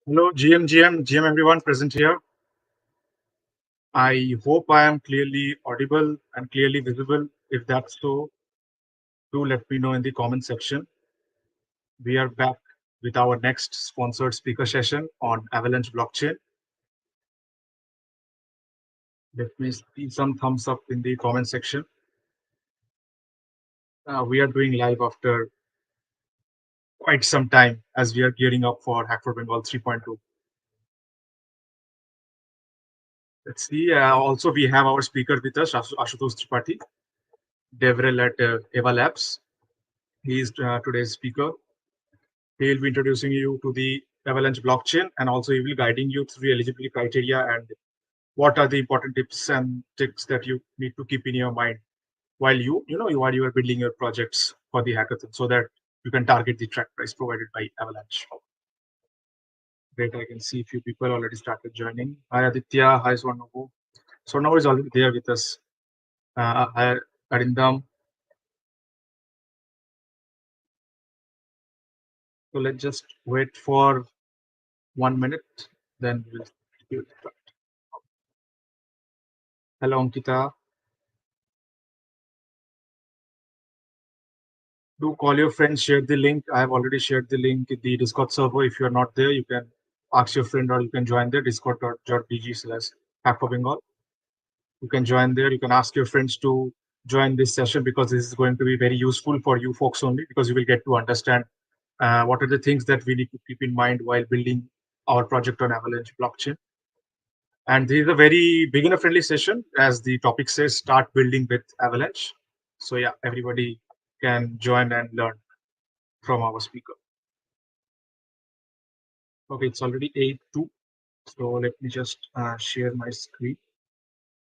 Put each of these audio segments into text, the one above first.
Hello, GM everyone present here. I hope I am clearly audible and clearly visible. If that's so, do let me know in the comment section. We are back with our next sponsored speaker session on Avalanche blockchain. Let me see some thumbs up in the comment section. We are doing live after quite some time as we are gearing up for Hack4Bengal 3.2. Let's see. Also, we have our speaker with us, Ashutosh Tripathi, DevRel at Eva Labs. He is today's speaker. He will be introducing you to the Avalanche blockchain, and also he will guiding you through the eligibility criteria and what are the important tips and tricks that you need to keep in your mind while while you are building your projects for the hackathon, so that you can target the track price provided by Avalanche. Great, I can see a few people already started joining. Hi Aditya, hi Swarnavu. Swarnavu is already there with us. Hi Arindam. So let's just wait for 1 minute, then we'll start. Hello Ankita. Do call your friends, share the link. I have already shared the link in the Discord server. If you are not there, you can ask your friend or you can join there, discord.bg/Hack4Bengal. You can join there. You can ask your friends to join this session because this is going to be very useful for you folks only, because you will get to understand what are the things that we need to keep in mind while building our project on Avalanche blockchain. And this is a very beginner friendly session, as the topic says, start building with Avalanche. So yeah, everybody can join and learn from our speaker. Okay, it's already 8:02. So let me just share my screen.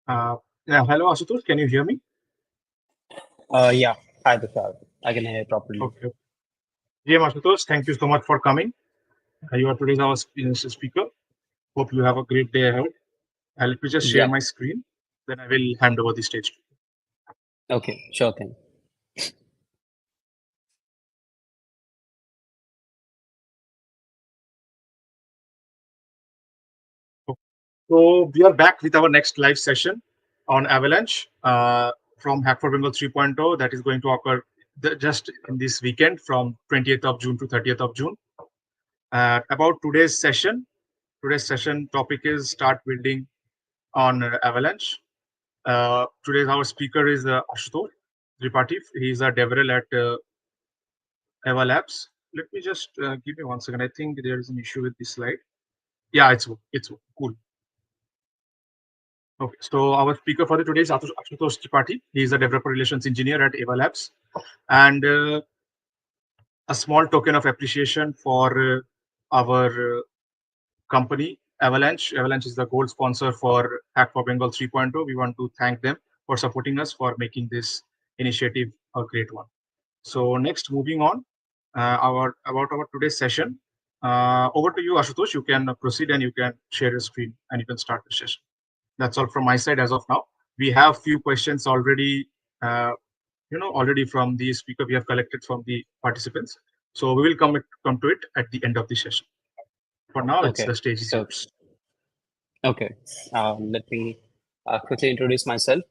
Hello, Ashutosh. Can you hear me? Yeah. Hi, Tushar. I can hear you properly. Okay. GM Ashutosh, thank you so much for coming. You are today's our speaker. Hope you have a great day ahead. Let me just share Yeah. my screen. Then I will hand over the stage to you. Okay, sure thing. So we are back with our next live session on Avalanche from Hack4Bengal 3.0 that is going to occur just in this weekend from 20th of June to 30th of June. About today's session topic is start building on Avalanche. Today's our speaker is Ashutosh Tripathi. He's a DevRel at Eva Labs. Let me just give me 1 second. I think there is an issue with this slide. Yeah, it's cool. Okay, so our speaker for the today is Ashutosh Tripathi. He is a developer relations engineer at Eva Labs, and a small token of appreciation for our company Avalanche. Avalanche is the gold sponsor for Hack4Bengal 3.0. We want to thank them for supporting us, for making this initiative a great one. So next, moving on, about our today's session. Over to you, Ashutosh. You can proceed and you can share your screen and you can start the session. That's all from my side as of now. We have few questions already, already from the speaker we have collected from the participants. So we will come to it at the end of the session. For now, it's the stage is yours. Okay. Let me quickly introduce myself.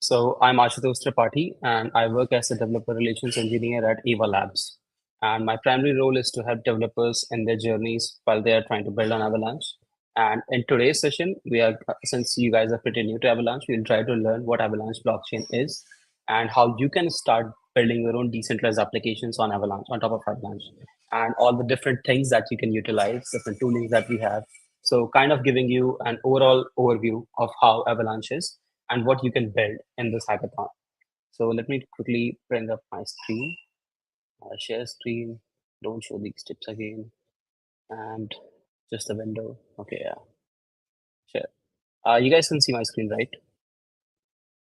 So I'm Ashutosh Tripathi, and I work as a developer relations engineer at Eva Labs. And my primary role is to help developers in their journeys while they are trying to build on Avalanche. And in today's session, since you guys are pretty new to Avalanche, we'll try to learn what Avalanche blockchain is and how you can start building your own decentralized applications on Avalanche, on top of Avalanche, and all the different things that you can utilize, different toolings that we have. So kind of giving you an overall overview of how Avalanche is and what you can build in this hackathon. So let me quickly bring up my screen, share screen, don't show these tips again, and just the window. Okay, yeah, sure. You guys can see my screen, right?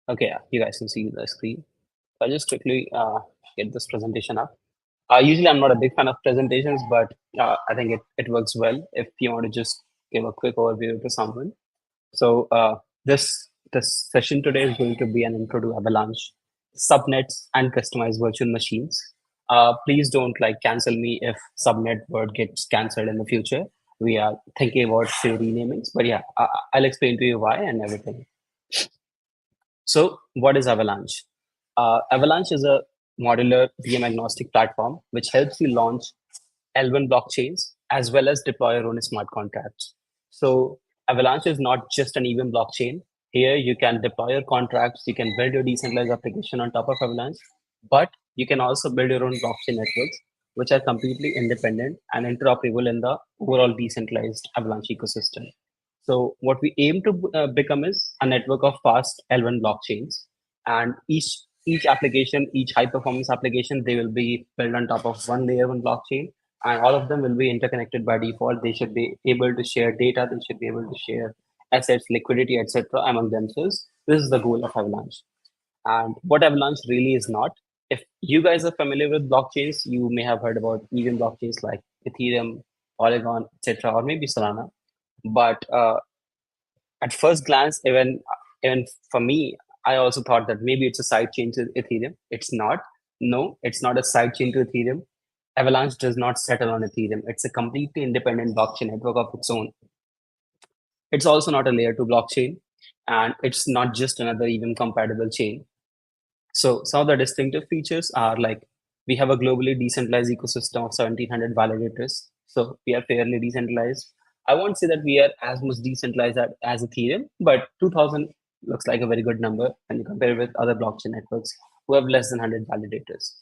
Okay, yeah, you guys can see the screen. I'll just quickly get this presentation up. Usually I'm not a big fan of presentations, but I think it works well if you want to just give a quick overview to someone. So this session today is going to be an intro to Avalanche, subnets, and customized virtual machines. Please don't cancel me if subnet word gets cancelled in the future. we are thinking about few renamings. But yeah, I'll explain to you why and everything. So, what is Avalanche? Avalanche is a modular VM agnostic platform which helps you launch L1 blockchains as well as deploy your own smart contracts. So, Avalanche is not just an EVM blockchain. Here, you can deploy your contracts, you can build your decentralized application on top of Avalanche, but you can also build your own blockchain networks, which are completely independent and interoperable in the overall decentralized Avalanche ecosystem. So what we aim to become is a network of fast L1 blockchains, and each application, each high performance application, they will be built on top of one layer one blockchain, and all of them will be interconnected by default. They should be able to share data. They should be able to share assets, liquidity, etc. among themselves. This is the goal of Avalanche. And what Avalanche really is not. If you guys are familiar with blockchains, you may have heard about even blockchains like Ethereum, Polygon, etc., or maybe Solana. But at first glance, even for me, I also thought that maybe it's a side chain to Ethereum. It's not. No, it's not a side chain to Ethereum. Avalanche does not settle on Ethereum. It's a completely independent blockchain network of its own. It's also not a layer two blockchain, and it's not just another even compatible chain. So some of the distinctive features are like we have a globally decentralized ecosystem of 1700 validators. So we are fairly decentralized. I won't say that we are as much decentralized as Ethereum, but 2000 looks like a very good number when you compare it with other blockchain networks who have less than 100 validators.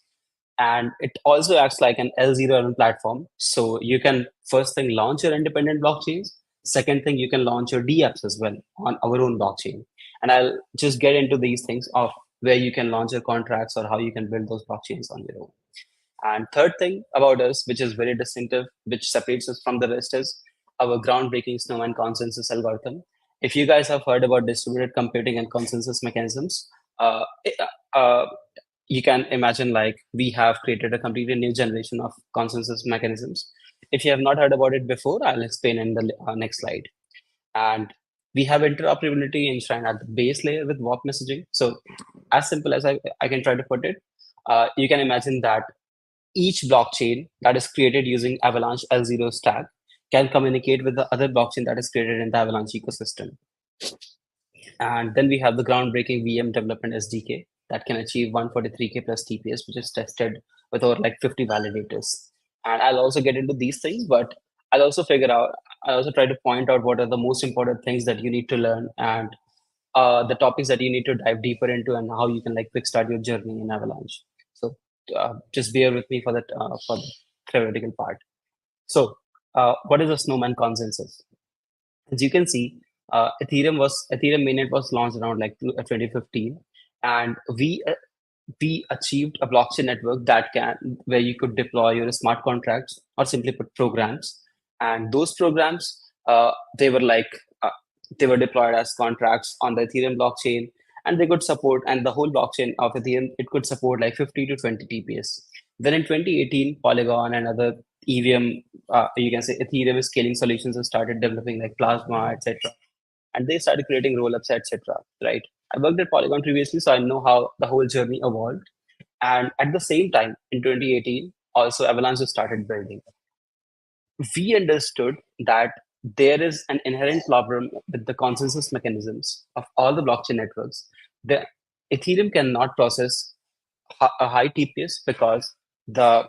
And it also acts like an L0 platform. So you can first thing launch your independent blockchains. Second thing, you can launch your DApps as well on our own blockchain. And I'll just get into these things of where you can launch your contracts or how you can build those blockchains on your own. And third thing about us, which is very distinctive, which separates us from the rest, is our groundbreaking Snowman consensus algorithm. If you guys have heard about distributed computing and consensus mechanisms, uh, uh, you can imagine like we have created a completely new generation of consensus mechanisms. If you have not heard about it before, I'll explain in the next slide. And we have interoperability enshrined at the base layer with WAP messaging. So as simple as I can try to put it, you can imagine that each blockchain that is created using Avalanche L0 stack can communicate with the other blockchain that is created in the Avalanche ecosystem. And then we have the groundbreaking VM development SDK that can achieve 143K plus TPS, which is tested with over like 50 validators. And I'll also get into these things, but I also try to point out what are the most important things that you need to learn and the topics that you need to dive deeper into and how you can like quick start your journey in Avalanche. So just bear with me for the theoretical part. So what is a Snowman consensus? As you can see, Ethereum mainnet was launched around like 2015, and we achieved a blockchain network that can where you could deploy your smart contracts or simply put programs, and those programs they were like they were deployed as contracts on the Ethereum blockchain, and they could support and the whole blockchain of Ethereum it could support like 50 to 20 TPS. Then in 2018, Polygon and other EVM, you can say Ethereum scaling solutions have started developing like Plasma, etc. And they started creating rollups, etc. Right? I worked at Polygon previously, so I know how the whole journey evolved. And at the same time, in 2018, also Avalanche started building. We understood that there is an inherent problem with the consensus mechanisms of all the blockchain networks. The Ethereum cannot process a high TPS because the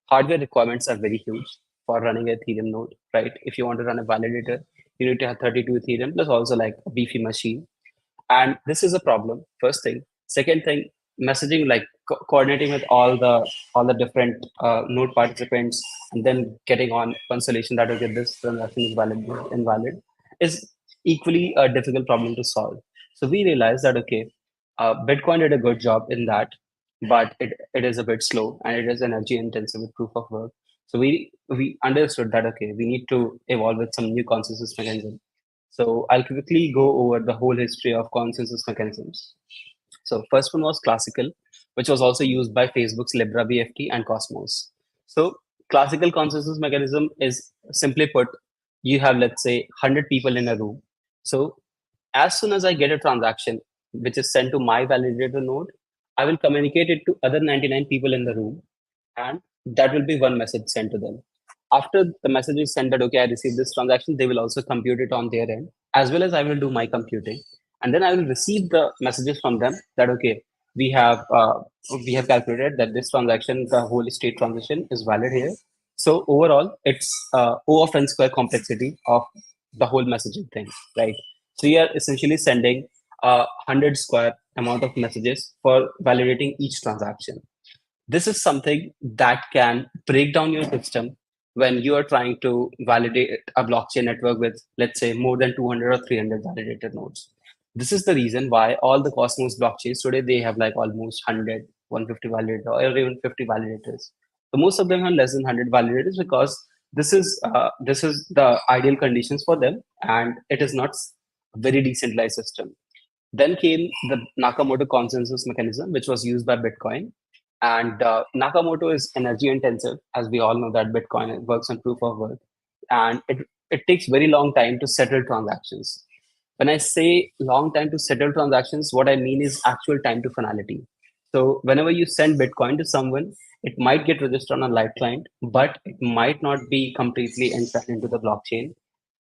hardware requirements are very huge for running a Ethereum node, right? If you want to run a validator, you need to have 32 Ethereum plus also like a beefy machine. And this is a problem, first thing. Second thing, messaging like coordinating with all the different node participants and then getting on one solution that will get this transaction is valid invalid is equally a difficult problem to solve. So we realized that okay, Bitcoin did a good job in that, but it is a bit slow and it is energy intensive with proof of work. So we understood that okay, we need to evolve with some new consensus mechanism. So I'll quickly go over the whole history of consensus mechanisms. So first one was classical, which was also used by Facebook's Libra BFT and Cosmos. So classical consensus mechanism is simply put, you have let's say 100 people in a room. So as soon as I get a transaction which is sent to my validator node, I will communicate it to other 99 people in the room, and that will be one message sent to them. After the message is sent that, okay, I received this transaction, they will also compute it on their end, as well as I will do my computing. And then I will receive the messages from them that, okay, we have we have calculated that this transaction, the whole state transition is valid here. So overall, it's O of n square complexity of the whole messaging thing, right? So you are essentially sending 100 square amount of messages for validating each transaction. This is something that can break down your system when you are trying to validate a blockchain network with, let's say, more than 200 or 300 validated nodes. This is the reason why all the Cosmos blockchains today, they have like almost 100, 150 validators, or even 50 validators. So most of them have less than 100 validators because this is the ideal conditions for them, and it is not a very decentralized system. Then came the Nakamoto consensus mechanism, which was used by Bitcoin. And Nakamoto is energy intensive, as we all know that Bitcoin works on proof of work, and it takes very long time to settle transactions. When I say long time to settle transactions, what I mean is actual time to finality. So whenever you send Bitcoin to someone, it might get registered on a live client, but it might not be completely entered into the blockchain,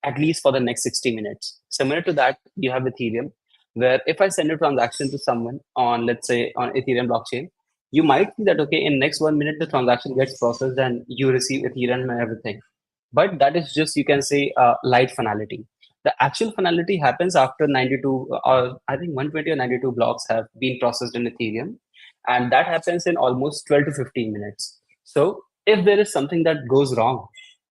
at least for the next 60 minutes. Similar to that, you have Ethereum, where if I send a transaction to someone on, let's say, on Ethereum blockchain, you might see that, okay, in next 1 minute, the transaction gets processed and you receive Ethereum and everything. But that is just, you can say, light finality. The actual finality happens after 92, or I think 120 or 92 blocks have been processed in Ethereum. And that happens in almost 12 to 15 minutes. So if there is something that goes wrong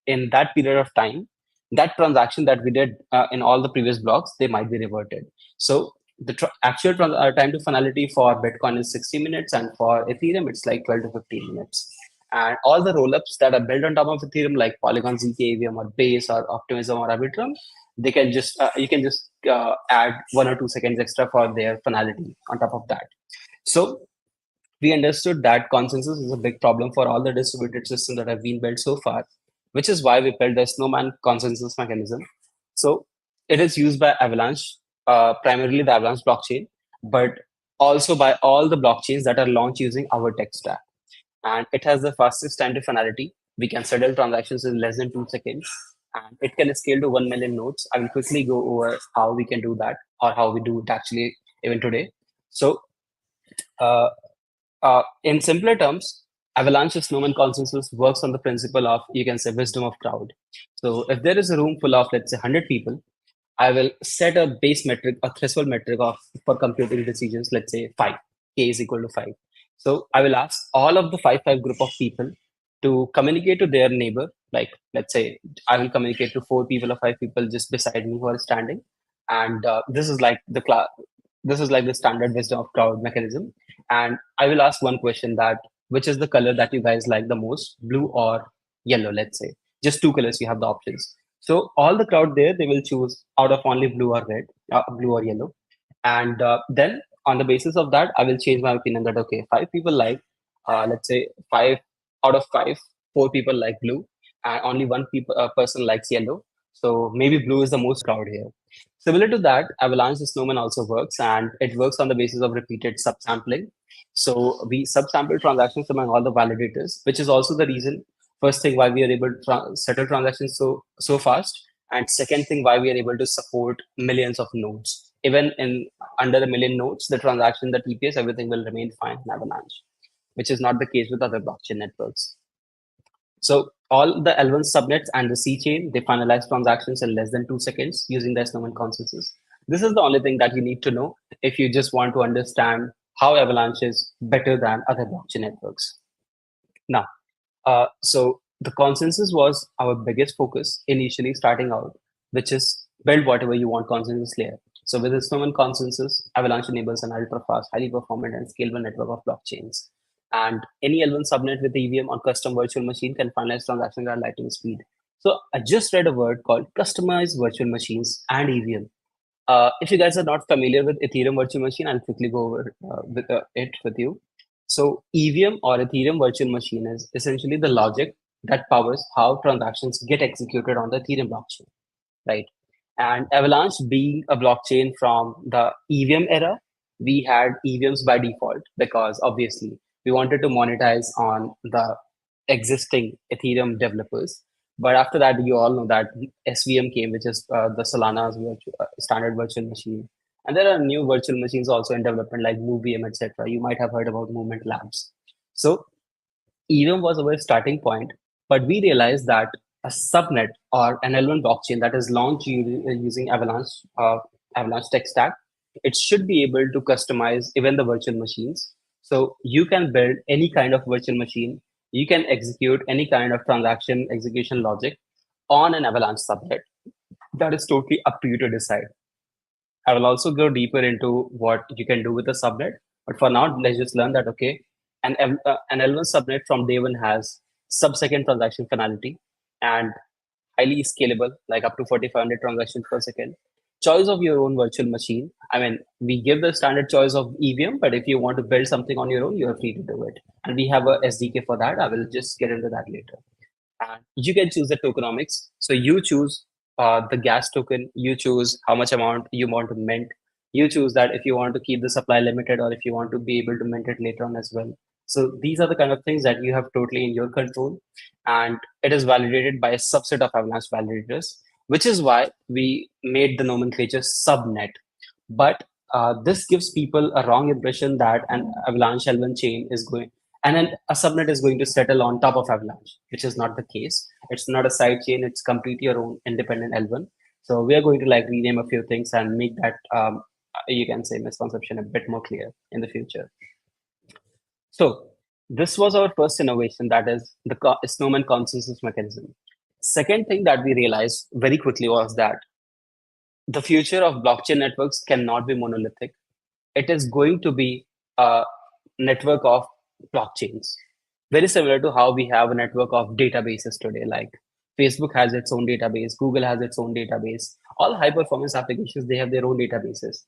in that period of time, that transaction that we did in all the previous blocks, they might be reverted. So the actual time to finality for Bitcoin is 60 minutes, and for Ethereum, it's like 12 to 15 minutes. And all the rollups that are built on top of Ethereum, like Polygon, zk, or Base, or Optimism, or Arbitrum, they can just you can just add 1 or 2 seconds extra for their finality on top of that. So we understood that consensus is a big problem for all the distributed systems that have been built so far, which is why we built the Snowman consensus mechanism. So it is used by Avalanche, primarily the Avalanche blockchain, but also by all the blockchains that are launched using our tech stack. And it has the fastest time to finality. We can settle transactions in less than 2 seconds, and it can scale to 1 million nodes. I will quickly go over how we can do that, or how we do it actually even today. So uh, in simpler terms, Avalanche Snowman consensus works on the principle of, you can say, wisdom of crowd. So if there is a room full of, let's say, 100 people, I will set a base metric, a threshold metric of for computing decisions, let's say 5, k is equal to 5. So I will ask all of the 5 group of people to communicate to their neighbor. Like, let's say I will communicate to 4 people or 5 people just beside me who are standing. And this is like the standard wisdom of crowd mechanism. And I will ask one question, that which is the color that you guys like the most, blue or yellow, let's say. Just two colors, you have the options. So all the crowd there, they will choose out of only blue or red, blue or yellow. And then on the basis of that, I will change my opinion that, okay, 5 people like, let's say 5 out of 5, 4 people like blue, and only person likes yellow. So maybe blue is the most crowd here. Similar to that, Avalanche Snowman also works, and it works on the basis of repeated subsampling. So we subsample transactions among all the validators, which is also the reason, first thing, why we are able to settle transactions so fast, and second thing, why we are able to support millions of nodes. Even in under a million nodes, the transaction, the TPS, everything will remain fine in Avalanche, which is not the case with other blockchain networks. So all the L1 subnets and the C chain, they finalize transactions in less than 2 seconds using the Snowman consensus. This is the only thing that you need to know if you just want to understand how Avalanche is better than other blockchain networks. Now, so the consensus was our biggest focus initially starting out, which is build whatever you want consensus layer. So with the Snowman consensus, Avalanche enables an ultra-fast, highly performant, and scalable network of blockchains. And any L1 subnet with EVM or custom virtual machine can finalize transactions at lightning speed. So I just read a word called customized virtual machines and EVM. If you guys are not familiar with Ethereum virtual machine, I'll quickly go over it with you. So EVM or Ethereum virtual machine is essentially the logic that powers how transactions get executed on the Ethereum blockchain, right? And Avalanche being a blockchain from the EVM era, we had EVMs by default because obviously we wanted to monetize on the existing Ethereum developers. But after that, you all know that SVM came, which is the Solana's standard virtual machine. And there are new virtual machines also in development like MoveVM, etc. You might have heard about Movement Labs. So EVM was our starting point, but we realized that a subnet or an L1 blockchain that is launched using Avalanche tech stack, it should be able to customize even the virtual machines. So you can build any kind of virtual machine. You can execute any kind of transaction execution logic on an Avalanche subnet. That is totally up to you to decide. I will also go deeper into what you can do with the subnet. But for now, let's just learn that, okay, an L1 subnet from day one has sub-second transaction finality and highly scalable, like up to 4,500 transactions per second. Choice of your own virtual machine. I mean, we give the standard choice of EVM, but if you want to build something on your own, you are free to do it. And we have a SDK for that. I will just get into that later. And you can choose the tokenomics. So you choose the gas token, you choose how much amount you want to mint. You choose that if you want to keep the supply limited or if you want to be able to mint it later on as well. So these are the kind of things that you have totally in your control. And it is validated by a subset of Avalanche validators, which is why we made the nomenclature subnet. But this gives people a wrong impression that an Avalanche L1 chain is going, and then a subnet is going to settle on top of Avalanche, which is not the case. It's not a side chain; it's completely your own independent L1. So we are going to like rename a few things and make that you can say misconception a bit more clear in the future. So this was our first innovation, that is the Snowman consensus mechanism. Second thing that we realized very quickly was that the future of blockchain networks cannot be monolithic. It is going to be a network of blockchains, very similar to how we have a network of databases today. Like Facebook has its own database, Google has its own database. All high performance applications, they have their own databases.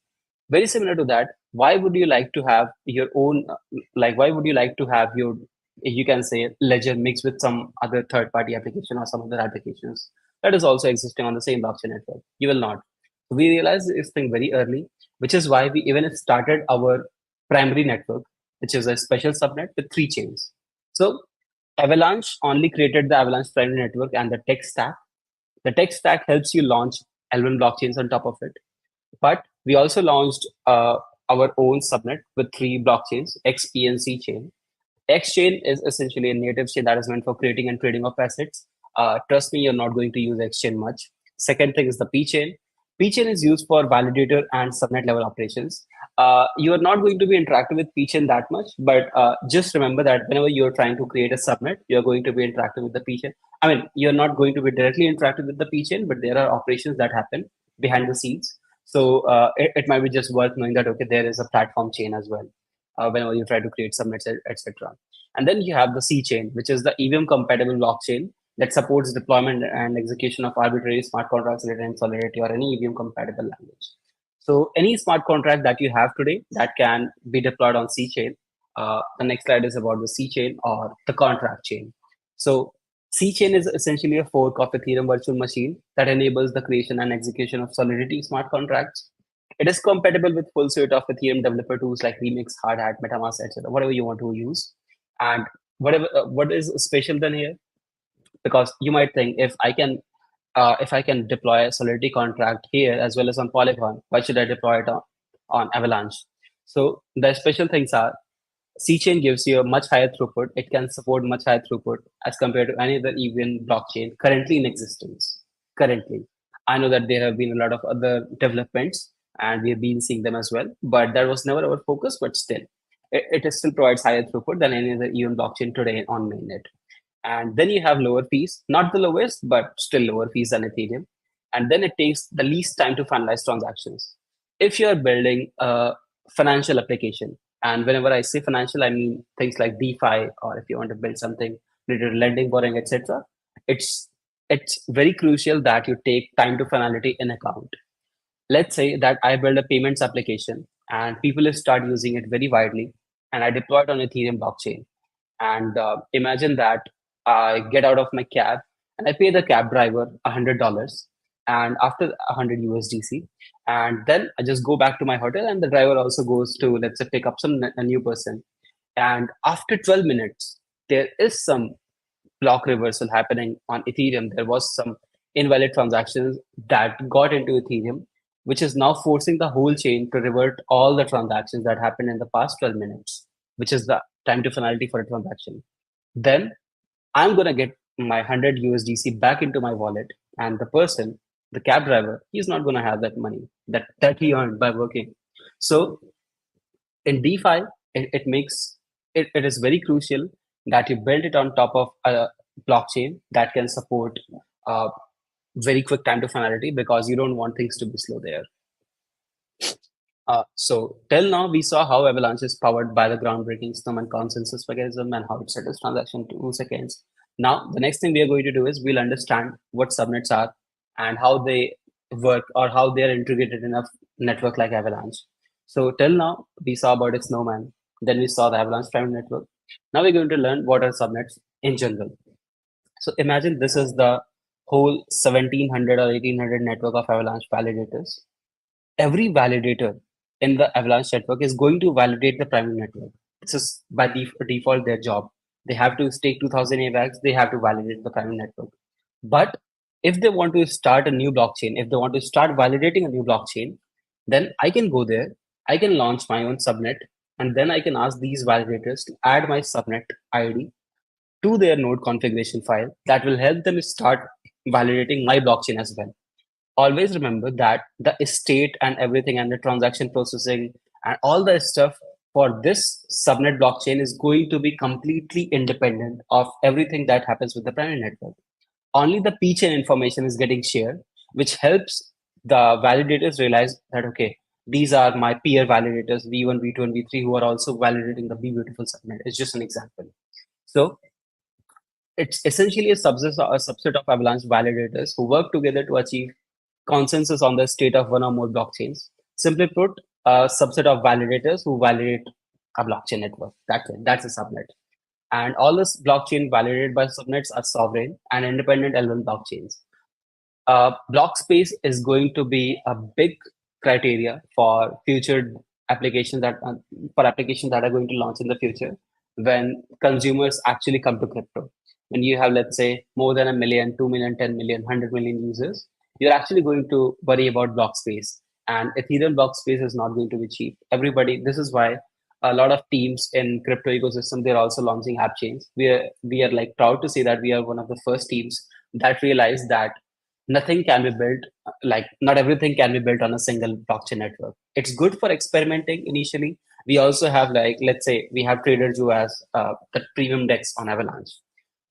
Very similar to that, why would you like to have your own, like, why would you like to have your, you can say, ledger mixed with some other third party application or some other applications that is also existing on the same blockchain network? You will not. We realized this thing very early, which is why we even started our primary network, which is a special subnet with 3 chains. So Avalanche only created the Avalanche primary network and the tech stack. The tech stack helps you launch L1 blockchains on top of it. But we also launched our own subnet with 3 blockchains, X, P, and C chain. X chain is essentially a native chain that is meant for creating and trading of assets. Trust me, you're not going to use X chain much. Second thing is the P chain. P chain is used for validator and subnet level operations. You are not going to be interacting with P chain that much, but just remember that whenever you're trying to create a subnet, you're going to be interacting with the P chain. I mean, you're not going to be directly interacting with the P chain, but there are operations that happen behind the scenes. So it might be just worth knowing that, okay, there is a platform chain as well whenever you try to create subnets, etc. And then you have the C chain, which is the EVM compatible blockchain that supports deployment and execution of arbitrary smart contracts written in Solidity or any EVM compatible language. So any smart contract that you have today that can be deployed on C chain. The next slide is about the C chain or the contract chain. So C chain is essentially a fork of Ethereum virtual machine that enables the creation and execution of Solidity smart contracts. It is compatible with full suite of Ethereum developer tools like Remix, Hardhat, MetaMask, etc. Whatever you want to use. And whatever what is special then here? Because you might think if I can deploy a Solidity contract here as well as on Polygon, why should I deploy it on Avalanche? So the special things are C-chain gives you a much higher throughput. It can support much higher throughput as compared to any other EVM blockchain currently in existence. Currently, I know that there have been a lot of other developments and we have been seeing them as well, but that was never our focus. But still, it still provides higher throughput than any other EVM blockchain today on mainnet. And then you have lower fees, not the lowest, but still lower fees than Ethereum. And then it takes the least time to finalize transactions. If you're building a financial application, and whenever I say financial, I mean things like DeFi, or if you want to build something related to lending, borrowing, etc. It's it's very crucial that you take time to finality in account. Let's say that I build a payments application and people start using it very widely, and I deploy it on Ethereum blockchain. And imagine that I get out of my cab and I pay the cab driver $100, and after 100 USDC, and then I just go back to my hotel, and the driver also goes to, let's say, pick up a new person. And after 12 minutes, there is some block reversal happening on Ethereum, there was some invalid transactions that got into Ethereum, which is now forcing the whole chain to revert all the transactions that happened in the past 12 minutes, which is the time to finality for a transaction. Then I'm going to get my 100 USDC back into my wallet, and the person, the cab driver, he's not going to have that money that he earned by working. So in DeFi, it makes it is very crucial that you build it on top of a blockchain that can support uh, very quick time to finality, because you don't want things to be slow there. So till now, we saw how Avalanche is powered by the groundbreaking Snowman consensus mechanism and how it settles transaction to 2 seconds. Now, the next thing we are going to do is we'll understand what subnets are and how they work, or how they are integrated in a network like Avalanche. So till now, we saw about its Snowman, then we saw the Avalanche private network. Now we're going to learn what are subnets in general. So imagine this is the whole 1700 or 1800 network of Avalanche validators. Every validator in the Avalanche network is going to validate the private network. This is by default their job. They have to stake 2000 AVAX, they have to validate the private network. But if they want to start a new blockchain, if they want to start validating a new blockchain, then I can go there, I can launch my own subnet, and then I can ask these validators to add my subnet ID to their node configuration file that will help them start validating my blockchain as well. Always remember that the estate and everything and the transaction processing and all the stuff for this subnet blockchain is going to be completely independent of everything that happens with the private network. Only the p chain information is getting shared, which helps the validators realize that, okay, these are my peer validators v1, v2, and v3 who are also validating the be beautiful subnet. It's just an example. So it's essentially a subset of Avalanche validators who work together to achieve consensus on the state of one or more blockchains. Simply put, a subset of validators who validate a blockchain network. That's it. That's a subnet. And all this blockchain validated by subnets are sovereign and independent L1 blockchains. Block space is going to be a big criteria for future applications that are going to launch in the future when consumers actually come to crypto. When you have, let's say, more than a million, 2 million, 10 million, 100 million users, you're actually going to worry about block space. And Ethereum block space is not going to be cheap. This is why a lot of teams in crypto ecosystem, they're also launching app chains. We are like proud to say that we are one of the first teams that realized that nothing can be built, like not everything can be built on a single blockchain network. It's good for experimenting initially. We also have, like, let's say we have traders who has the premium decks on Avalanche.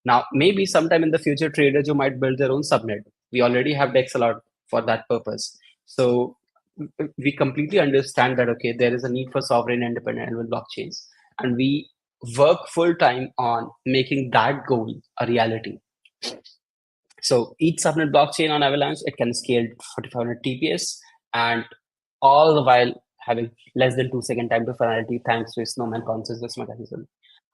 Now maybe sometime in the future traders who might build their own subnet. We already have decks a lot for that purpose. So we completely understand that, okay, there is a need for sovereign independent and blockchains, and we work full time on making that goal a reality. So each subnet blockchain on Avalanche, it can scale 4500 TPS, and all the while having less than 2 second time to finality thanks to Snowman consensus mechanism.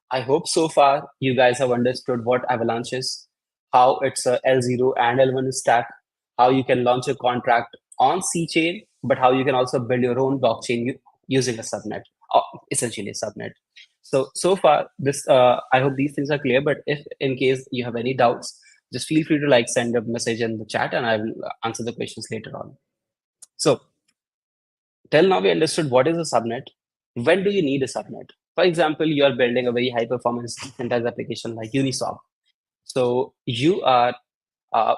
I hope so far you guys have understood what Avalanche is, how it's a L0 and L1 stack, how you can launch a contract on C chain, but how you can also build your own blockchain using a subnet, or essentially a subnet. So far, I hope these things are clear. But if in case you have any doubts, just feel free to like send a message in the chat, and I will answer the questions later on. So till now we understood what is a subnet. When do you need a subnet? For example, you are building a very high performance decentralized application like Uniswap. So you are uh,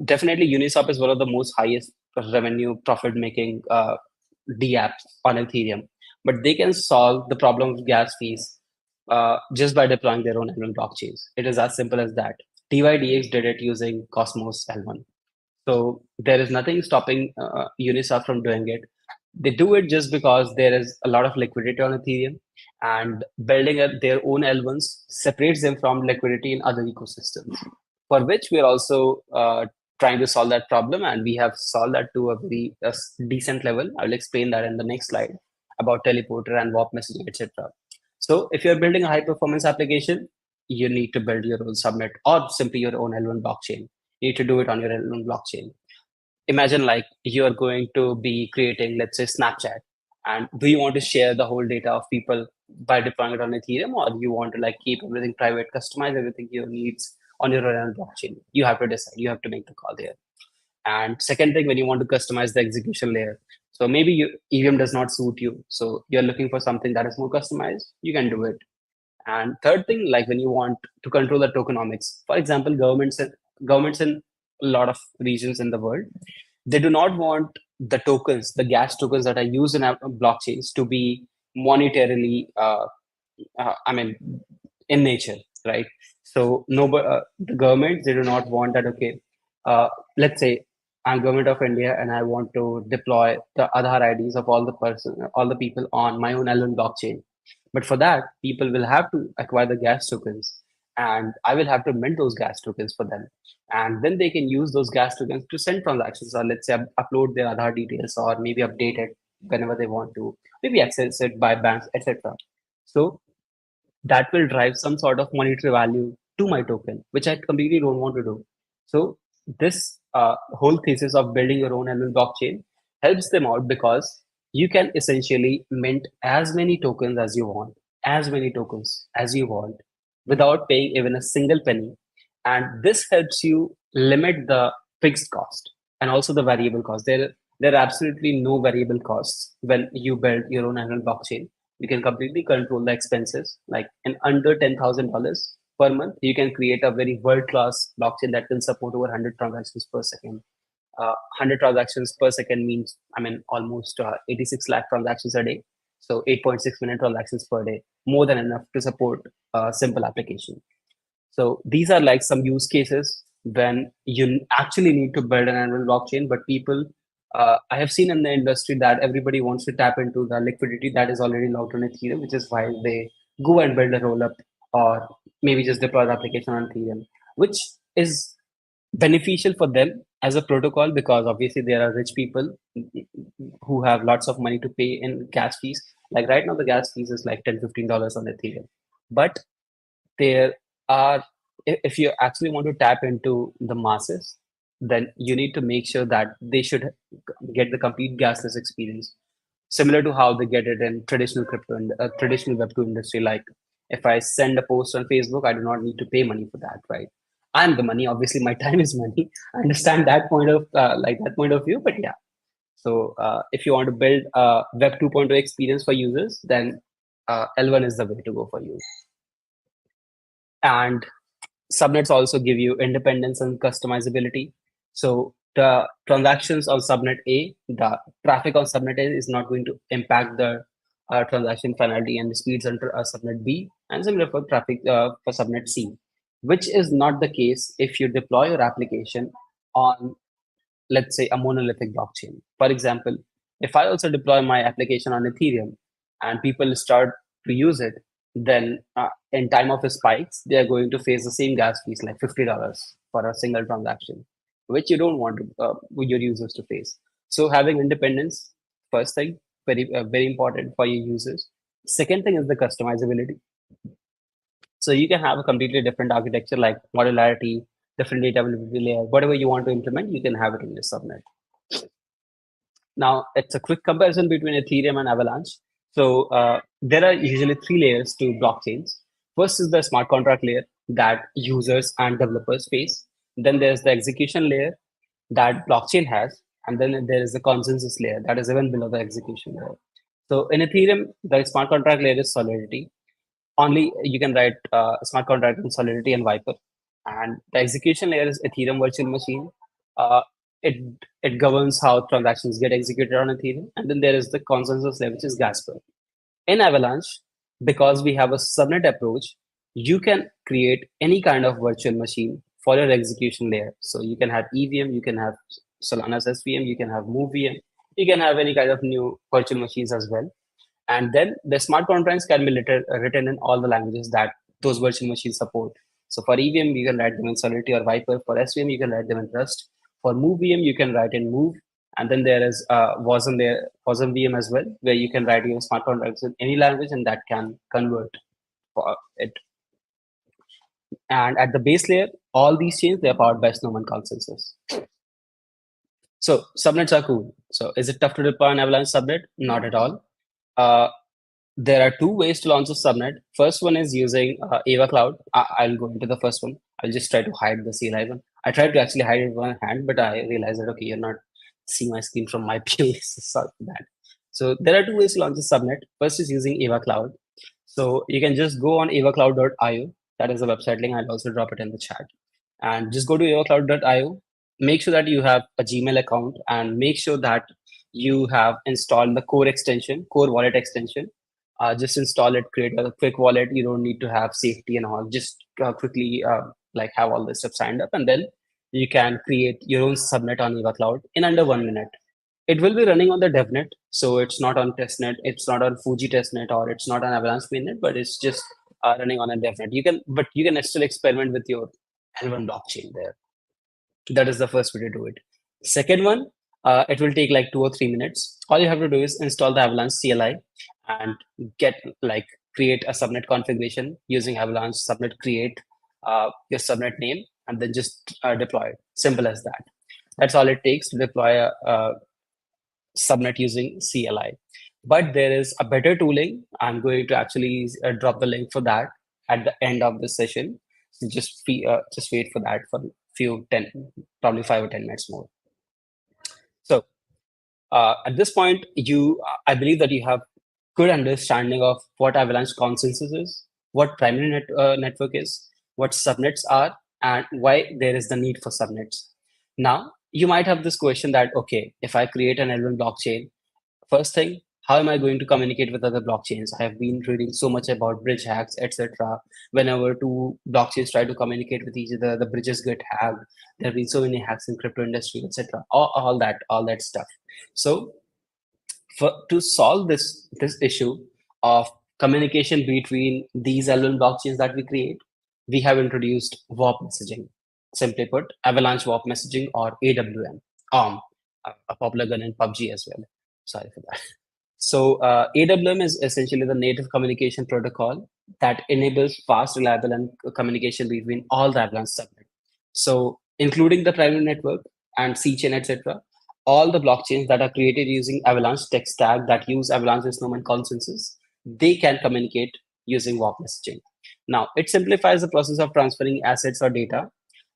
definitely Uniswap is one of the most highest revenue profit making DApps on Ethereum, but they can solve the problem of gas fees just by deploying their own L1 blockchains. It is as simple as that. DYDX did it using Cosmos L1. So there is nothing stopping Uniswap from doing it. They do it just because there is a lot of liquidity on Ethereum, and building their own L1s separates them from liquidity in other ecosystems, for which we are also trying to solve that problem, and we have solved that to a very decent level. I will explain that in the next slide about teleporter and warp messaging, etc. So if you're building a high performance application, you need to build your own subnet or simply your own L1 blockchain. You need to do it on your L1 blockchain. Imagine like you're going to be creating, let's say, Snapchat, and do you want to share the whole data of people by deploying it on Ethereum, or you want to like keep everything private, customize everything your needs on your own blockchain. You have to decide. You have to make the call there. And second thing, when you want to customize the execution layer, so maybe EVM does not suit you, so you're looking for something that is more customized, you can do it. And third thing, like when you want to control the tokenomics, for example, governments in a lot of regions in the world, they do not want the tokens, the gas tokens that are used in blockchains to be monetarily, I mean, in nature, right? So no, the government, they do not want that. Okay, let's say I'm government of India and I want to deploy the Aadhaar IDs of all the people on my own L1 blockchain. But for that, people will have to acquire the gas tokens, and I will have to mint those gas tokens for them. And then they can use those gas tokens to send transactions, or let's say upload their Aadhaar details, or maybe update it whenever they want to, maybe access it by banks, etc. So that will drive some sort of monetary value to my token, which I completely don't want to do. So this whole thesis of building your own ML blockchain helps them out because you can essentially mint as many tokens as you want, as many tokens as you want, without paying even a single penny. And this helps you limit the fixed cost and also the variable cost. There are absolutely no variable costs when you build your own ML blockchain. You can completely control the expenses. Like in under $10,000 per month, you can create a very world-class blockchain that can support over 100 transactions per second. 100 transactions per second means, I mean, almost 86 lakh transactions a day. So 8.6 million transactions per day, more than enough to support a simple application. So these are like some use cases when you actually need to build an annual blockchain, but people, I have seen in the industry that everybody wants to tap into the liquidity that is already locked on Ethereum, which is why they go and build a rollup or maybe just deploy the application on Ethereum, which is beneficial for them as a protocol because obviously there are rich people who have lots of money to pay in gas fees. Like right now, the gas fees is like $10-15 on Ethereum, but there are if you actually want to tap into the masses, then you need to make sure that they should get the complete gasless experience, similar to how they get it in traditional crypto and traditional web 2 industry. Like if I send a post on Facebook, I do not need to pay money for that, right? I'm the money, obviously my time is money. I understand that point of like that point of view, but yeah. So if you want to build a web 2.0 experience for users, then L1 is the way to go for you. And subnets also give you independence and customizability. So the transactions on subnet A, the traffic on subnet A is not going to impact the transaction finality and the speeds on subnet B, and similar for traffic for subnet C, which is not the case if you deploy your application on, let's say, a monolithic blockchain. For example, if I also deploy my application on Ethereum and people start to use it, then in time of spikes, they are going to face the same gas fees, like $50 for a single transaction, which you don't want your users to face. So having independence, first thing, very important for your users. Second thing is the customizability. So you can have a completely different architecture like modularity, different data availability layer, whatever you want to implement, you can have it in your subnet. Now, it's a quick comparison between Ethereum and Avalanche. So there are usually three layers to blockchains. First is the smart contract layer that users and developers face. Then there's the execution layer that blockchain has. And then there is the consensus layer that is even below the execution layer. So in Ethereum, the smart contract layer is Solidity. Only you can write smart contract in Solidity and Viper. And the execution layer is Ethereum virtual machine. Uh, it it governs how transactions get executed on Ethereum. And then there is the consensus layer, which is Gasper. In Avalanche, because we have a subnet approach, you can create any kind of virtual machine for your execution layer. So you can have EVM, you can have Solana's SVM, you can have MoveVM, you can have any kind of new virtual machines as well. And then the smart contracts can be written in all the languages that those virtual machines support. So for EVM, you can write them in Solidity or Viper. For SVM, you can write them in Rust. For MoveVM, you can write in Move. And then there is Wasm VM as well, where you can write your smart contracts in any language and that can convert for it. And at the base layer, all these chains, they're powered by Snowman consensus. So subnets are cool. So is it tough to deploy an Avalanche subnet? Not at all. Uh, There are two ways to launch a subnet. First one is using Ava Cloud. I'll go into the first one. I'll just try to hide the CLI one. I tried to actually hide it with one hand, but I realized that, okay, you're not seeing my screen from my POV, so sorry for that. So there are two ways to launch a subnet. First is using Ava Cloud. So you can just go on avacloud.io. That is the website link. I'll also drop it in the chat. And just go to avacloud.io. Make sure that you have a Gmail account and make sure that you have installed the core extension, core wallet extension. Just install it, create a quick wallet. You don't need to have safety and all. Just quickly like have all this stuff signed up, and then you can create your own subnet on Eva Cloud in under 1 minute. It will be running on the DevNet, so it's not on testnet, it's not on Fuji testnet, or it's not on Avalanche mainnet, but it's just running on a DevNet. But you can still experiment with your L1 blockchain there. That is the first way to do it. Second one, it will take like 2 or 3 minutes. All you have to do is install the Avalanche CLI and get like create a subnet configuration using Avalanche subnet create your subnet name and then just deploy it. Simple as that. That's all it takes to deploy a subnet using CLI. But there is a better tooling. I'm going to actually drop the link for that at the end of the session. So just wait for that for few 10, probably 5 or 10 minutes more. So at this point, I believe that you have good understanding of what Avalanche consensus is, what primary network is, what subnets are, and why there is the need for subnets. Now, you might have this question that, okay, if I create an L1 blockchain, first thing, how am I going to communicate with other blockchains? I have been reading so much about bridge hacks, etc. Whenever two blockchains try to communicate with each other, the bridges get hacked. There have been so many hacks in crypto industry, etc. All that stuff. So to solve this issue of communication between these L1 blockchains that we create, we have introduced WAP messaging. Simply put, Avalanche WAP messaging or AWM, a popular gun in PUBG as well. Sorry for that. So AWM is essentially the native communication protocol that enables fast, reliable, and communication between all the Avalanche subnets. So including the primary network and C-chain, etc. All the blockchains that are created using Avalanche tech stack that use Avalanche's Snowman consensus, they can communicate using WAP messaging. Now, it simplifies the process of transferring assets or data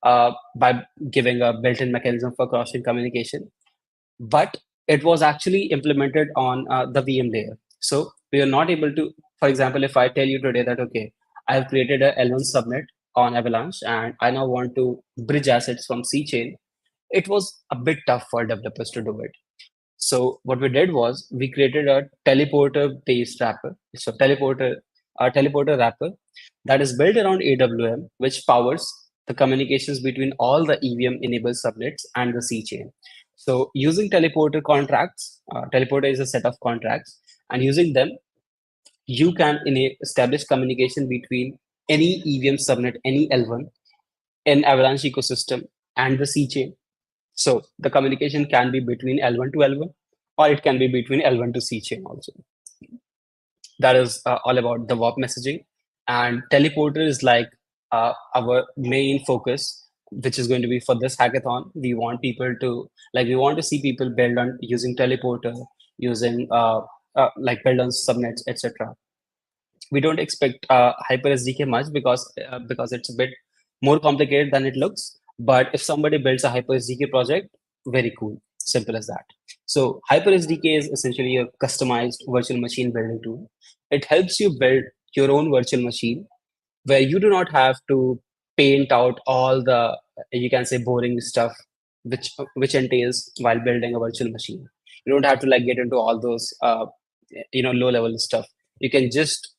by giving a built-in mechanism for cross-chain communication. But it was actually implemented on the VM layer. So we are not able to, for example, if I tell you today that, okay, I have created a L1 subnet on Avalanche and I now want to bridge assets from C chain, it was a bit tough for developers to do it. So what we did was we created a teleporter based wrapper. So a teleporter wrapper that is built around AWM, which powers the communications between all the EVM enabled subnets and the C chain. So using teleporter contracts, teleporter is a set of contracts, and using them, you can establish communication between any EVM subnet, any L1 in Avalanche ecosystem and the C chain. So the communication can be between L1 to L1, or it can be between L1 to C chain also. That is all about the WAP messaging. And teleporter is like our main focus, which is going to be for this hackathon. We want people to we want to see people build on using teleporter, using build on subnets, etc. We don't expect Hyper SDK much because it's a bit more complicated than it looks. But if somebody builds a Hyper SDK project, very cool. Simple as that. So Hyper SDK is essentially a customized virtual machine building tool. It helps you build your own virtual machine where you do not have to paint out all the, you can say, boring stuff which entails while building a virtual machine. You don't have to get into all those low level stuff. You can just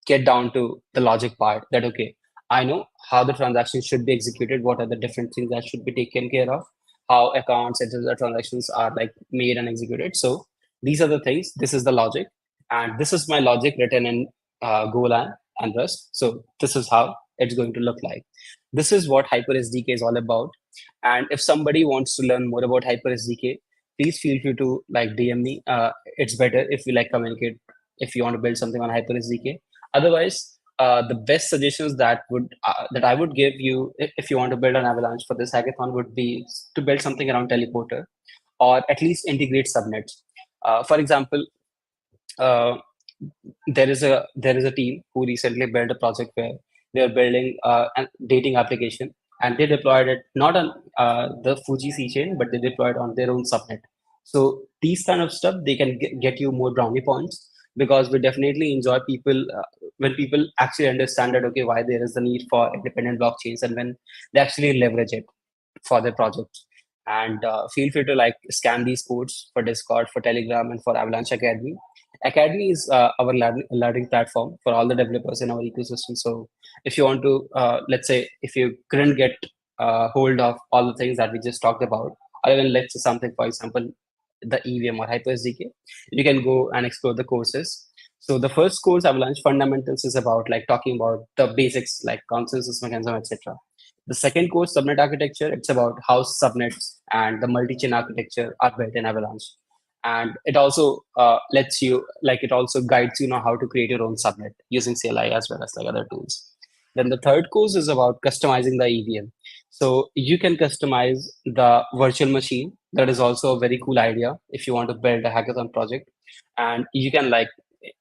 get down to the logic part that, okay, I know how the transaction should be executed, what are the different things that should be taken care of, how accounts and the transactions are made and executed. So these are the things, this is the logic, and this is my logic written in Golang and Rust. So this is how it's going to look like. This is what Hyper SDK is all about. And if somebody wants to learn more about Hyper SDK, please feel free to DM me. It's better if you communicate if you want to build something on Hyper SDK. Otherwise, the best suggestions that I would give you if you want to build an Avalanche for this hackathon would be to build something around teleporter, or at least integrate subnets. For example, there is a team who recently built a project where they're building a dating application, and they deployed it not on the Fuji C chain, but they deployed on their own subnet. So these kind of stuff, they can get you more brownie points, because we definitely enjoy people when people actually understand that, okay, why there is the need for independent blockchains, and when they actually leverage it for their projects. And feel free to like scan these codes for Discord, for Telegram, and for Avalanche Academy. Academy is our learning platform for all the developers in our ecosystem. So if you want to, let's say, if you couldn't get hold of all the things that we just talked about, or even let's say something, for example, the EVM or HyperSDK, you can go and explore the courses. So the first course, Avalanche Fundamentals, is about like talking about the basics like consensus mechanism, etc. The second course, Subnet Architecture, it's about how subnets and the multi-chain architecture are built in Avalanche. And it also lets you, like, it also guides you know how to create your own subnet using CLI as well as like other tools. Then the third course is about customizing the EVM. So you can customize the virtual machine. That is also a very cool idea if you want to build a hackathon project. And you can like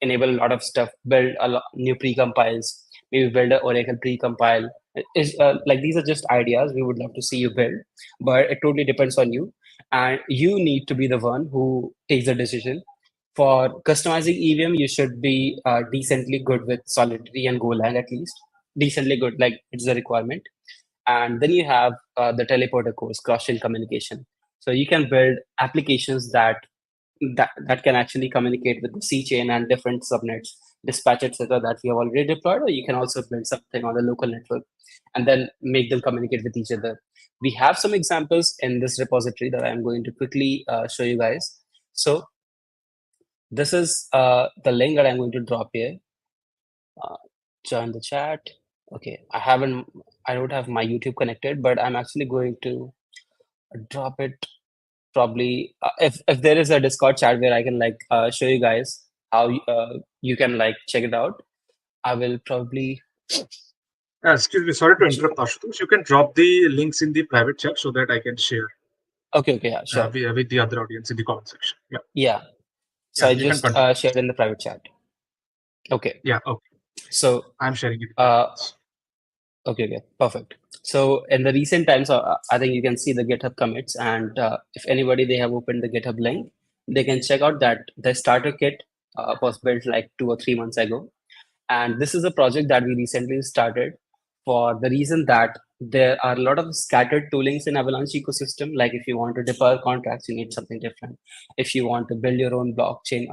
enable a lot of stuff, build new precompiles, maybe build an Oracle precompile. Is like these are just ideas we would love to see you build, but it totally depends on you, and you need to be the one who takes the decision. For customizing EVM, you should be decently good with Solidity and Golang at least. Decently good, like it's a requirement. And then you have the teleporter course, cross-chain communication. So you can build applications that can actually communicate with the C chain and different subnets, dispatch, etc. that we have already deployed, or you can also build something on the local network and then make them communicate with each other. We have some examples in this repository that I'm going to quickly show you guys. So this is the link that I'm going to drop here. Join the chat. Okay, I don't have my YouTube connected, but I'm actually going to drop it probably if there is a Discord chat where I can like show you guys how you can like check it out. I will probably. Excuse me, sorry to interrupt, Ashutosh. You can drop the links in the private chat so that I can share Okay, yeah, sure. with the other audience in the comment section. Yeah, Yeah. So yeah, I you can just continue. shared in the private chat. Okay. Yeah, okay. So I'm sharing it. uh, okay, perfect. So in the recent times, I think you can see the GitHub commits, and if anybody they have opened the GitHub link, they can check out that the starter kit was built like 2 or 3 months ago. And this is a project that we recently started for the reason that there are a lot of scattered toolings in Avalanche ecosystem. Like if you want to deploy contracts, you need something different. If you want to build your own blockchain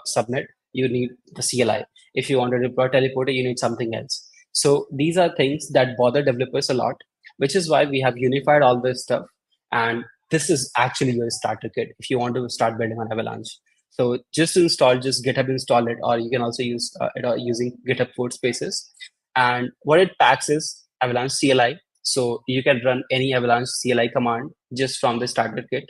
subnet, you need the CLI. If you want to deploy teleporter, you need something else. So these are things that bother developers a lot, which is why we have unified all this stuff. And this is actually your starter kit if you want to start building on Avalanche. So just install, just GitHub install it, or you can also use it using GitHub code spaces. And what it packs is Avalanche CLI. So you can run any Avalanche CLI command just from the starter kit.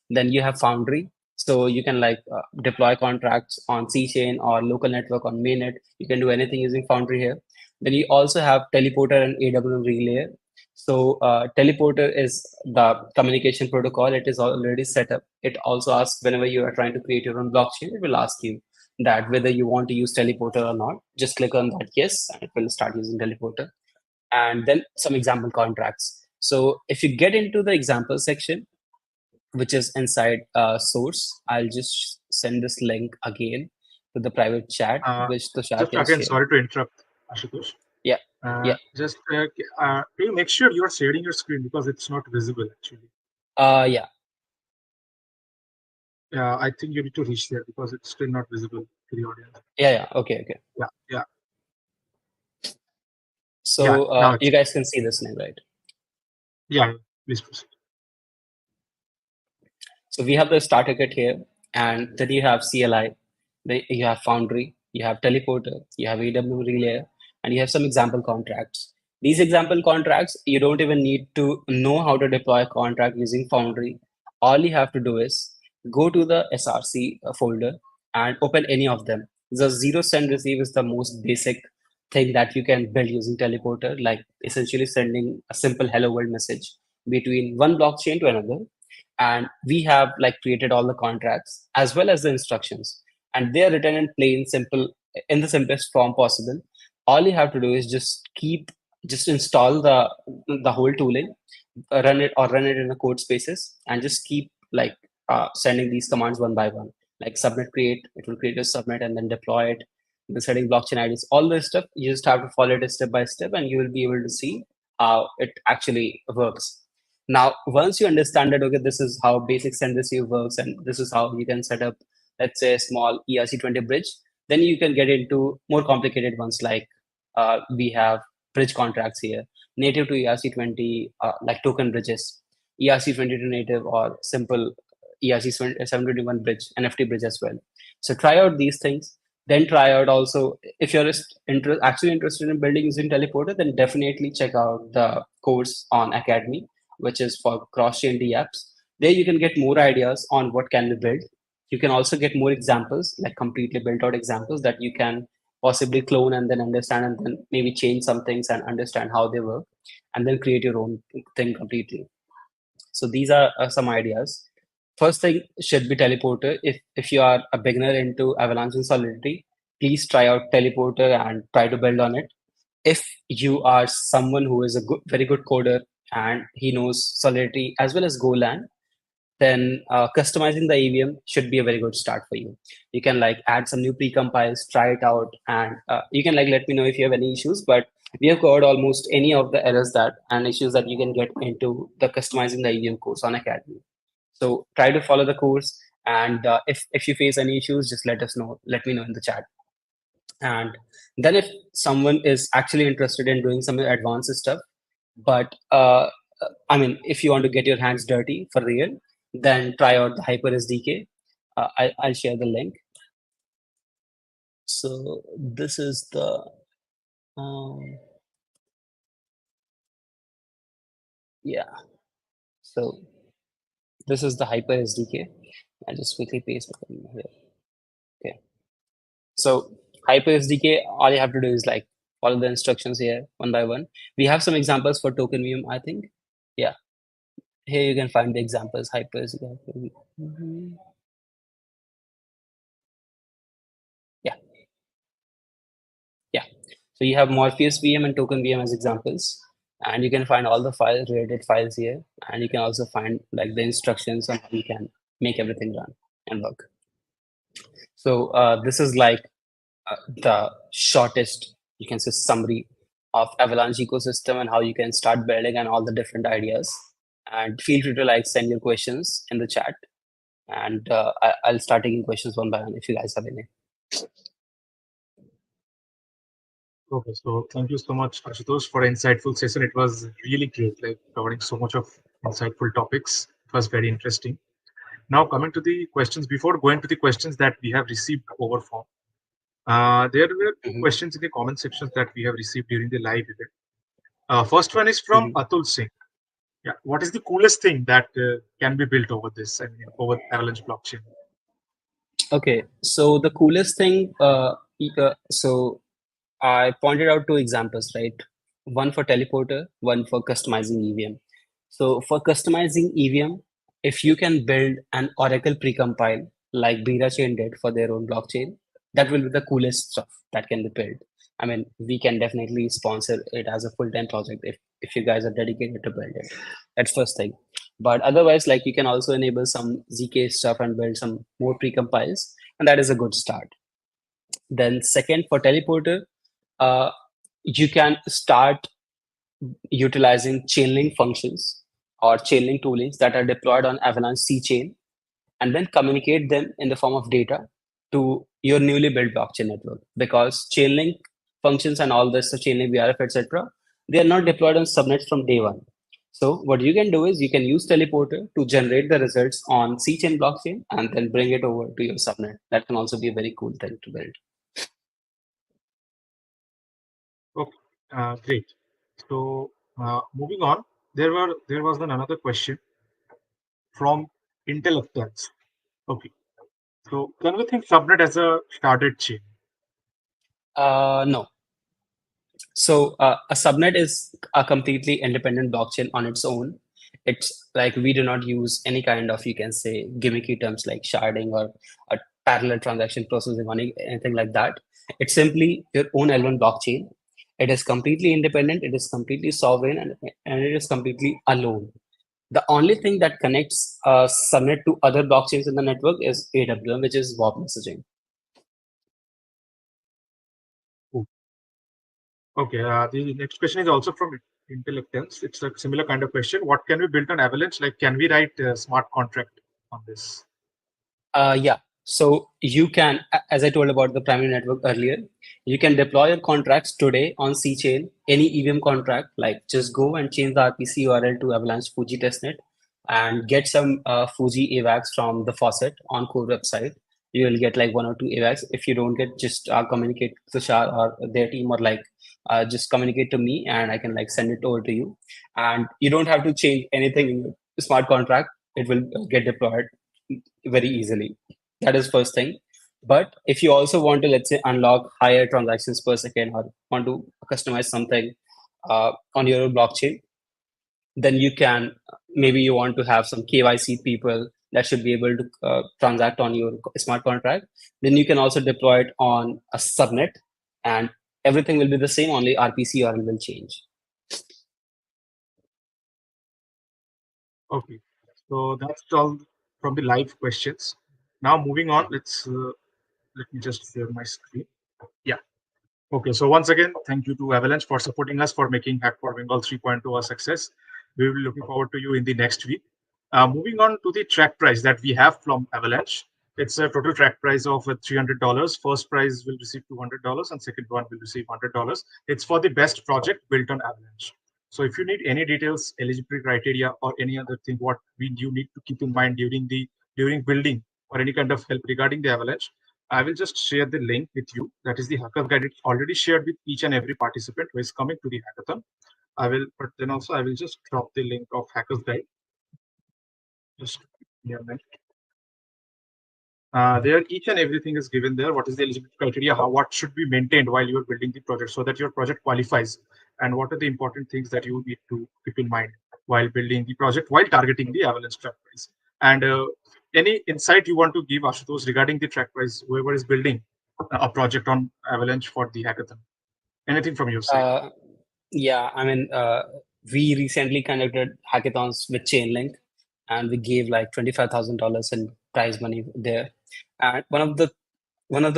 Then you have Foundry. So you can like deploy contracts on C chain or local network on mainnet. You can do anything using Foundry here. Then you also have Teleporter and AWM Relay. So Teleporter is the communication protocol. It is already set up. It also asks whenever you are trying to create your own blockchain, it will ask you that whether you want to use Teleporter or not. Just click on that yes, and it will start using Teleporter. And then some example contracts. So if you get into the example section, which is inside source, I'll just send this link again to the private chat, which Tushar Just can again, share. sorry to interrupt, Ashutosh. Yeah. Yeah. Just do you make sure you are sharing your screen because it's not visible actually. Yeah. Yeah, I think you need to reach there because it's still not visible to the audience. Yeah. Okay. Yeah, yeah, So now you guys can see this name, right? yeah. Please proceed. So we have the starter kit here, and then you have CLI, then you have Foundry, you have Teleporter, you have AWS Relay, and you have some example contracts. These example contracts, you don't even need to know how to deploy a contract using Foundry. All you have to do is go to the SRC folder and open any of them. The zero send receive is the most basic thing that you can build using Teleporter, like essentially sending a simple hello world message between one blockchain to another. And we have like created all the contracts as well as the instructions, and they are written in plain simple in the simplest form possible. All you have to do is just install the whole tooling, run it in a code spaces, and just keep like sending these commands one by one. Like submit create, it will create a submit and then deploy it. The setting blockchain IDs, all this stuff, you just have to follow it step by step, and you will be able to see how it actually works. Now, once you understand that, okay, this is how basic send receive works, and this is how you can set up, let's say, a small ERC20 bridge, then you can get into more complicated ones like we have bridge contracts here, native to ERC20, like token bridges, ERC20 to native, or simple ERC721 bridge, NFT bridge as well. So try out these things. Then try out also, if you're actually interested in building using Teleporter, then definitely check out the course on Academy, which is for cross-chain apps. There you can get more ideas on what can be built. You can also get more examples, like completely built out examples that you can possibly clone and then understand, and then maybe change some things and understand how they work, and then create your own thing completely. So these are some ideas. First thing should be Teleporter. If you are a beginner into Avalanche and Solidity, please try out Teleporter and try to build on it. If you are someone who is a very good coder and he knows Solidity as well as Golang, then customizing the EVM should be a very good start for you. You can like add some new precompiles, try it out, and you can like let me know if you have any issues. But we have covered almost any of the errors that and issues that you can get into the customizing the EVM course on Academy. So try to follow the course, and if you face any issues, just let us know. Let me know in the chat. And then if someone is actually interested in doing some advanced stuff, but I mean, if you want to get your hands dirty for real, then try out the Hyper SDK. I'll share the link. So this is the yeah. So this is the Hyper SDK. I'll just quickly paste it in here. Okay. So Hyper SDK, all you have to do is like follow the instructions here one by one. We have some examples for token VM, I think. Yeah. Here you can find the examples. Hyper SDK. Yeah. Yeah. So you have Morpheus VM and Token VM as examples, and you can find all the files, related files here, and you can also find like the instructions on how you can make everything run and work. So this is like the shortest, you can say, summary of Avalanche ecosystem and how you can start building and all the different ideas. And feel free to like send your questions in the chat, and I'll start taking questions one by one if you guys have any. Okay, so thank you so much, Ashutosh, for an insightful session. It was really great, like covering so much of insightful topics. It was very interesting. Now, coming to the questions, before going to the questions that we have received over form, there were two questions in the comment sections that we have received during the live event. First one is from Atul Singh. Yeah, what is the coolest thing that can be built over this? I mean, over Avalanche blockchain. Okay, so the coolest thing, so I pointed out two examples, right? One for teleporter, one for customizing EVM. So for customizing EVM, if you can build an Oracle precompile like Chain did for their own blockchain, that will be the coolest stuff that can be built. I mean, we can definitely sponsor it as a full-time project if you guys are dedicated to build it. That's first thing. But otherwise, like you can also enable some ZK stuff and build some more precompiles, and that is a good start. Then second, for teleporter, you can start utilizing chainlink functions or chainlink toolings that are deployed on Avalanche C chain, and then communicate them in the form of data to your newly built blockchain network. Because chainlink functions and all this, so chainlink VRF, etc., they are not deployed on subnets from day one. So what you can do is you can use Teleporter to generate the results on C chain blockchain and then bring it over to your subnet. That can also be a very cool thing to build. Okay, great. So moving on, there was another question from Intellectuals. Okay, so can we think subnet as a started chain? No. So a subnet is a completely independent blockchain on its own. It's like we do not use any kind of, you can say, gimmicky terms like sharding or a parallel transaction processing or anything like that. It's simply your own L1 blockchain. It is completely independent, it is completely sovereign, and it is completely alone. The only thing that connects Subnet to other blockchains in the network is AWM, which is WAP messaging. Cool. Okay, the next question is also from Intellectens. It's a similar kind of question. What can we build on Avalanche? Like, can we write a smart contract on this? Yeah. So you can, as I told about the primary network earlier, you can deploy your contracts today on C chain, any EVM contract, like just go and change the RPC URL to Avalanche Fuji testnet and get some Fuji AVAX from the faucet on core website. You will get like one or two AVAX. If you don't get, just communicate to Tushar or their team, or like just communicate to me and I can like send it over to you. And you don't have to change anything in your smart contract. It will get deployed very easily. That is first thing. But if you also want to, let's say, unlock higher transactions per second, or want to customize something on your blockchain, then you can, maybe you want to have some KYC people that should be able to transact on your smart contract. Then you can also deploy it on a subnet, and everything will be the same. Only RPC URL will change. Okay, so that's all from the live questions. Now moving on, let me just share my screen. Yeah. Okay, so once again, thank you to Avalanche for supporting us for making Hack4Bengal 3.0 a success. We will be looking forward to you in the next week. Moving on to the track price that we have from Avalanche. It's a total track price of $300. First prize will receive $200 and second one will receive $100. It's for the best project built on Avalanche. So if you need any details, eligibility criteria, or any other thing what you need to keep in mind during building, or any kind of help regarding the Avalanche, I will just share the link with you. That is the hacker guide. It's already shared with each and every participant who is coming to the hackathon. But then also I will just drop the link of hackers guide. Just near me. There, each and everything is given there. What is the eligibility criteria? What should be maintained while you are building the project so that your project qualifies, and what are the important things that you need to keep in mind while building the project, while targeting the Avalanche track price. And any insight you want to give, Ashutosh, regarding the track price, whoever is building a project on Avalanche for the hackathon? Anything from your side? Uh, yeah, I mean, we recently conducted hackathons with Chainlink, and we gave like $25,000 in prize money there. And one of the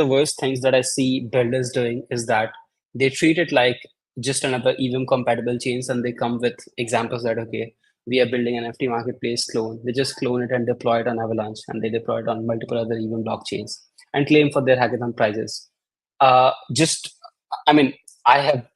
worst things that I see builders doing is that they treat it like just another EVM compatible chains, and they come with examples that, okay, we are building an NFT marketplace clone. They just clone it and deploy it on Avalanche, and they deploy it on multiple other EVM blockchains and claim for their hackathon prizes. Just, I mean, I have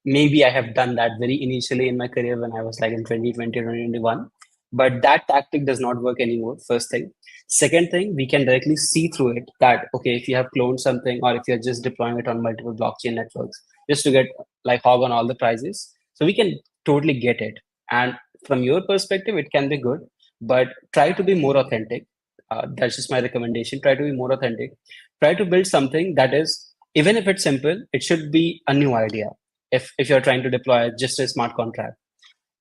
maybe I have done that very initially in my career when I was like in 2020 or 2021, but that tactic does not work anymore. First thing. Second thing, we can directly see through it that, okay, if you have cloned something, or if you're just deploying it on multiple blockchain networks just to get like hog on all the prizes, so we can totally get it. And from your perspective, it can be good, but try to be more authentic. That's just my recommendation. Try to be more authentic. Try to build something that is, even if it's simple, it should be a new idea. If you're trying to deploy just a smart contract,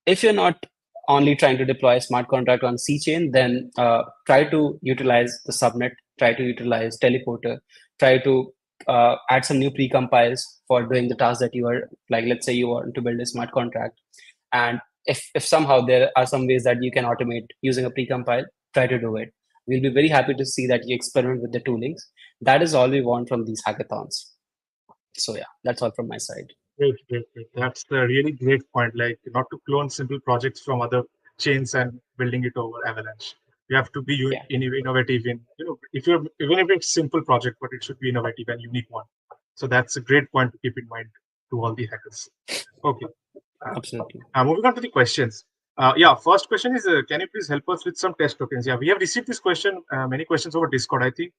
if you're not only trying to deploy a smart contract on C chain, then try to utilize the subnet, try to utilize teleporter, try to add some new precompiles for doing the task that you are, like, let's say you want to build a smart contract. And if somehow there are some ways that you can automate using a precompile, try to do it. We'll be very happy to see that you experiment with the toolings. That is all we want from these hackathons. So yeah, that's all from my side. Great, great, great. That's the really great point. Like, not to clone simple projects from other chains and building it over Avalanche. You have to be Yeah. innovative in, if you're even if it's simple project, but it should be innovative and unique one. So that's a great point to keep in mind to all the hackers. Okay. Absolutely. Moving on to the questions. Yeah, first question is, can you please help us with some test tokens? Yeah, we have received this question, many questions over Discord. I think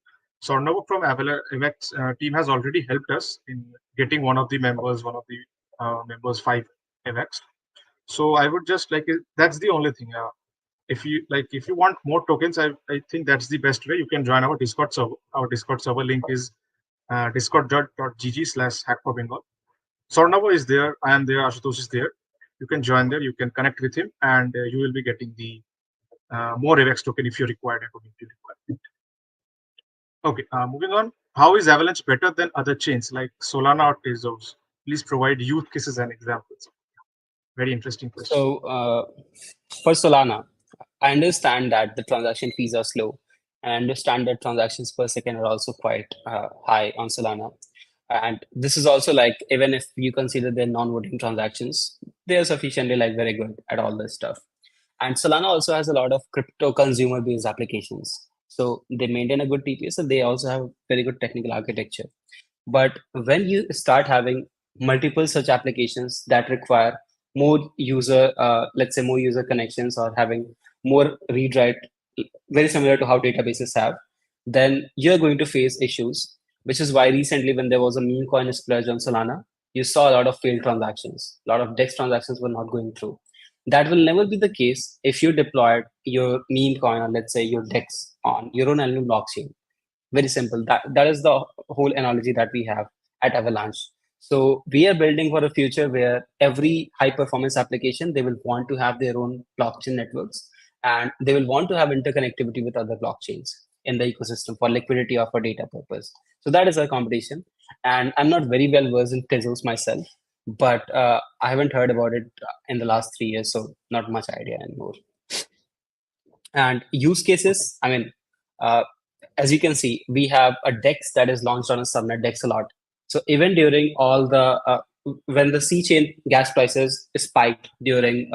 Sornavo from Avalanche team has already helped us in getting one of the members 5 AVAX. So I would just like, that's the only thing. If you want more tokens, I think that's the best way. You can join our Discord server. Our Discord server link is discord.gg/hack4bengal. Sornavo is there. I am there. Ashutosh is there. You can join there. You can connect with him, and you will be getting the more AVAX token if you require according to requirement. Okay, moving on. How is Avalanche better than other chains like Solana or Tezos? Please provide use cases and examples. Very interesting question. So for Solana, I understand that the transaction fees are slow. I understand that transactions per second are also quite high on Solana. And this is also like, even if you consider their non-voting transactions, they are sufficiently like very good at all this stuff. And Solana also has a lot of crypto consumer based applications. So they maintain a good TPS and they also have very good technical architecture. But when you start having multiple such applications that require more user, let's say more user connections or having more read write, very similar to how databases have, then you're going to face issues. Which is why recently, when there was a meme coin splurge on Solana, you saw a lot of failed transactions. A lot of DEX transactions were not going through. That will never be the case if you deployed your meme coin or let's say your DEX on your own Ethereum blockchain. Very simple. That is the whole analogy that we have at Avalanche. So we are building for a future where every high performance application, they will want to have their own blockchain networks, and they will want to have interconnectivity with other blockchains in the ecosystem for liquidity or for data purpose. So that is our competition. And I'm not very well versed in Tezos myself, but I haven't heard about it in the last 3 years, so not much idea anymore. And use cases, I mean, uh, as you can see, we have a DEX that is launched on a subnet DEX a lot. So even during all the when the C chain gas prices spiked during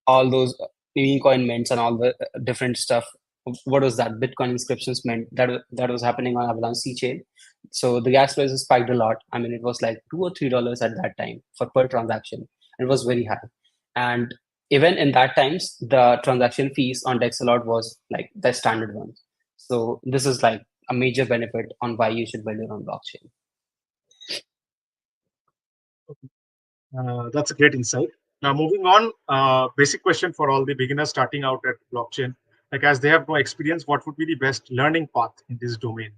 all those meme coin mints and all the different stuff, what was that Bitcoin inscriptions meant that was happening on Avalanche C chain. So the gas prices spiked a lot. I mean, it was like $2 or $3 at that time for per transaction. It was very high, and even in that times, the transaction fees on Dexalot was like the standard one. So this is like a major benefit on why you should build your own blockchain. That's a great insight. Now, moving on, basic question for all the beginners starting out at blockchain. Like, as they have no experience, what would be the best learning path in this domain?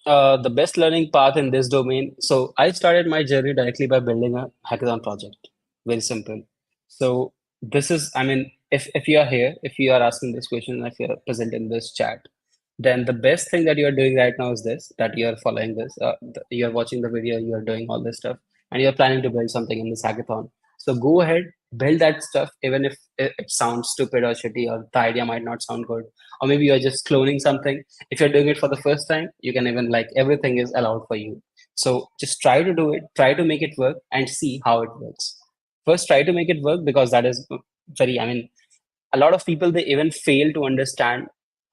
The best learning path in this domain. So I started my journey directly by building a hackathon project. Very simple. So this is, I mean, if you are here, if you are asking this question, if you are present in this chat, then the best thing that you are doing right now is this, that you are following this, you are watching the video, you are doing all this stuff, and you're planning to build something in this hackathon. So go ahead, build that stuff, even if it sounds stupid or shitty, or the idea might not sound good, or maybe you're just cloning something. If you're doing it for the first time, you can even like everything is allowed for you. So just try to do it, try to make it work, and see how it works. First, try to make it work, because that is very, I mean, a lot of people, they even fail to understand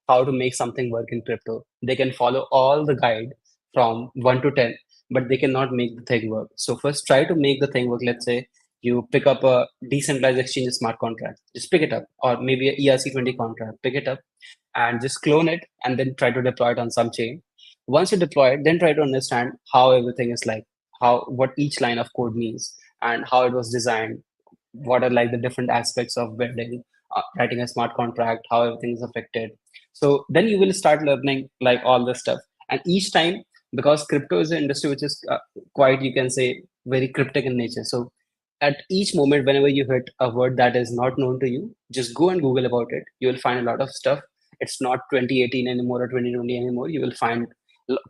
how to make something work in crypto. They can follow all the guide from 1 to 10, but they cannot make the thing work. So first try to make the thing work. Let's say you pick up a decentralized exchange smart contract, just pick it up, or maybe a ERC20 contract, pick it up and just clone it, and then try to deploy it on some chain. Once you deploy it, then try to understand how everything is like, how what each line of code means and how it was designed, what are like the different aspects of building, writing a smart contract, how everything is affected. So then you will start learning like all this stuff. And each time, because crypto is an industry which is quite, you can say, very cryptic in nature. So at each moment, whenever you hit a word that is not known to you, just go and Google about it. You will find a lot of stuff. It's not 2018 anymore or 2020 anymore. You will find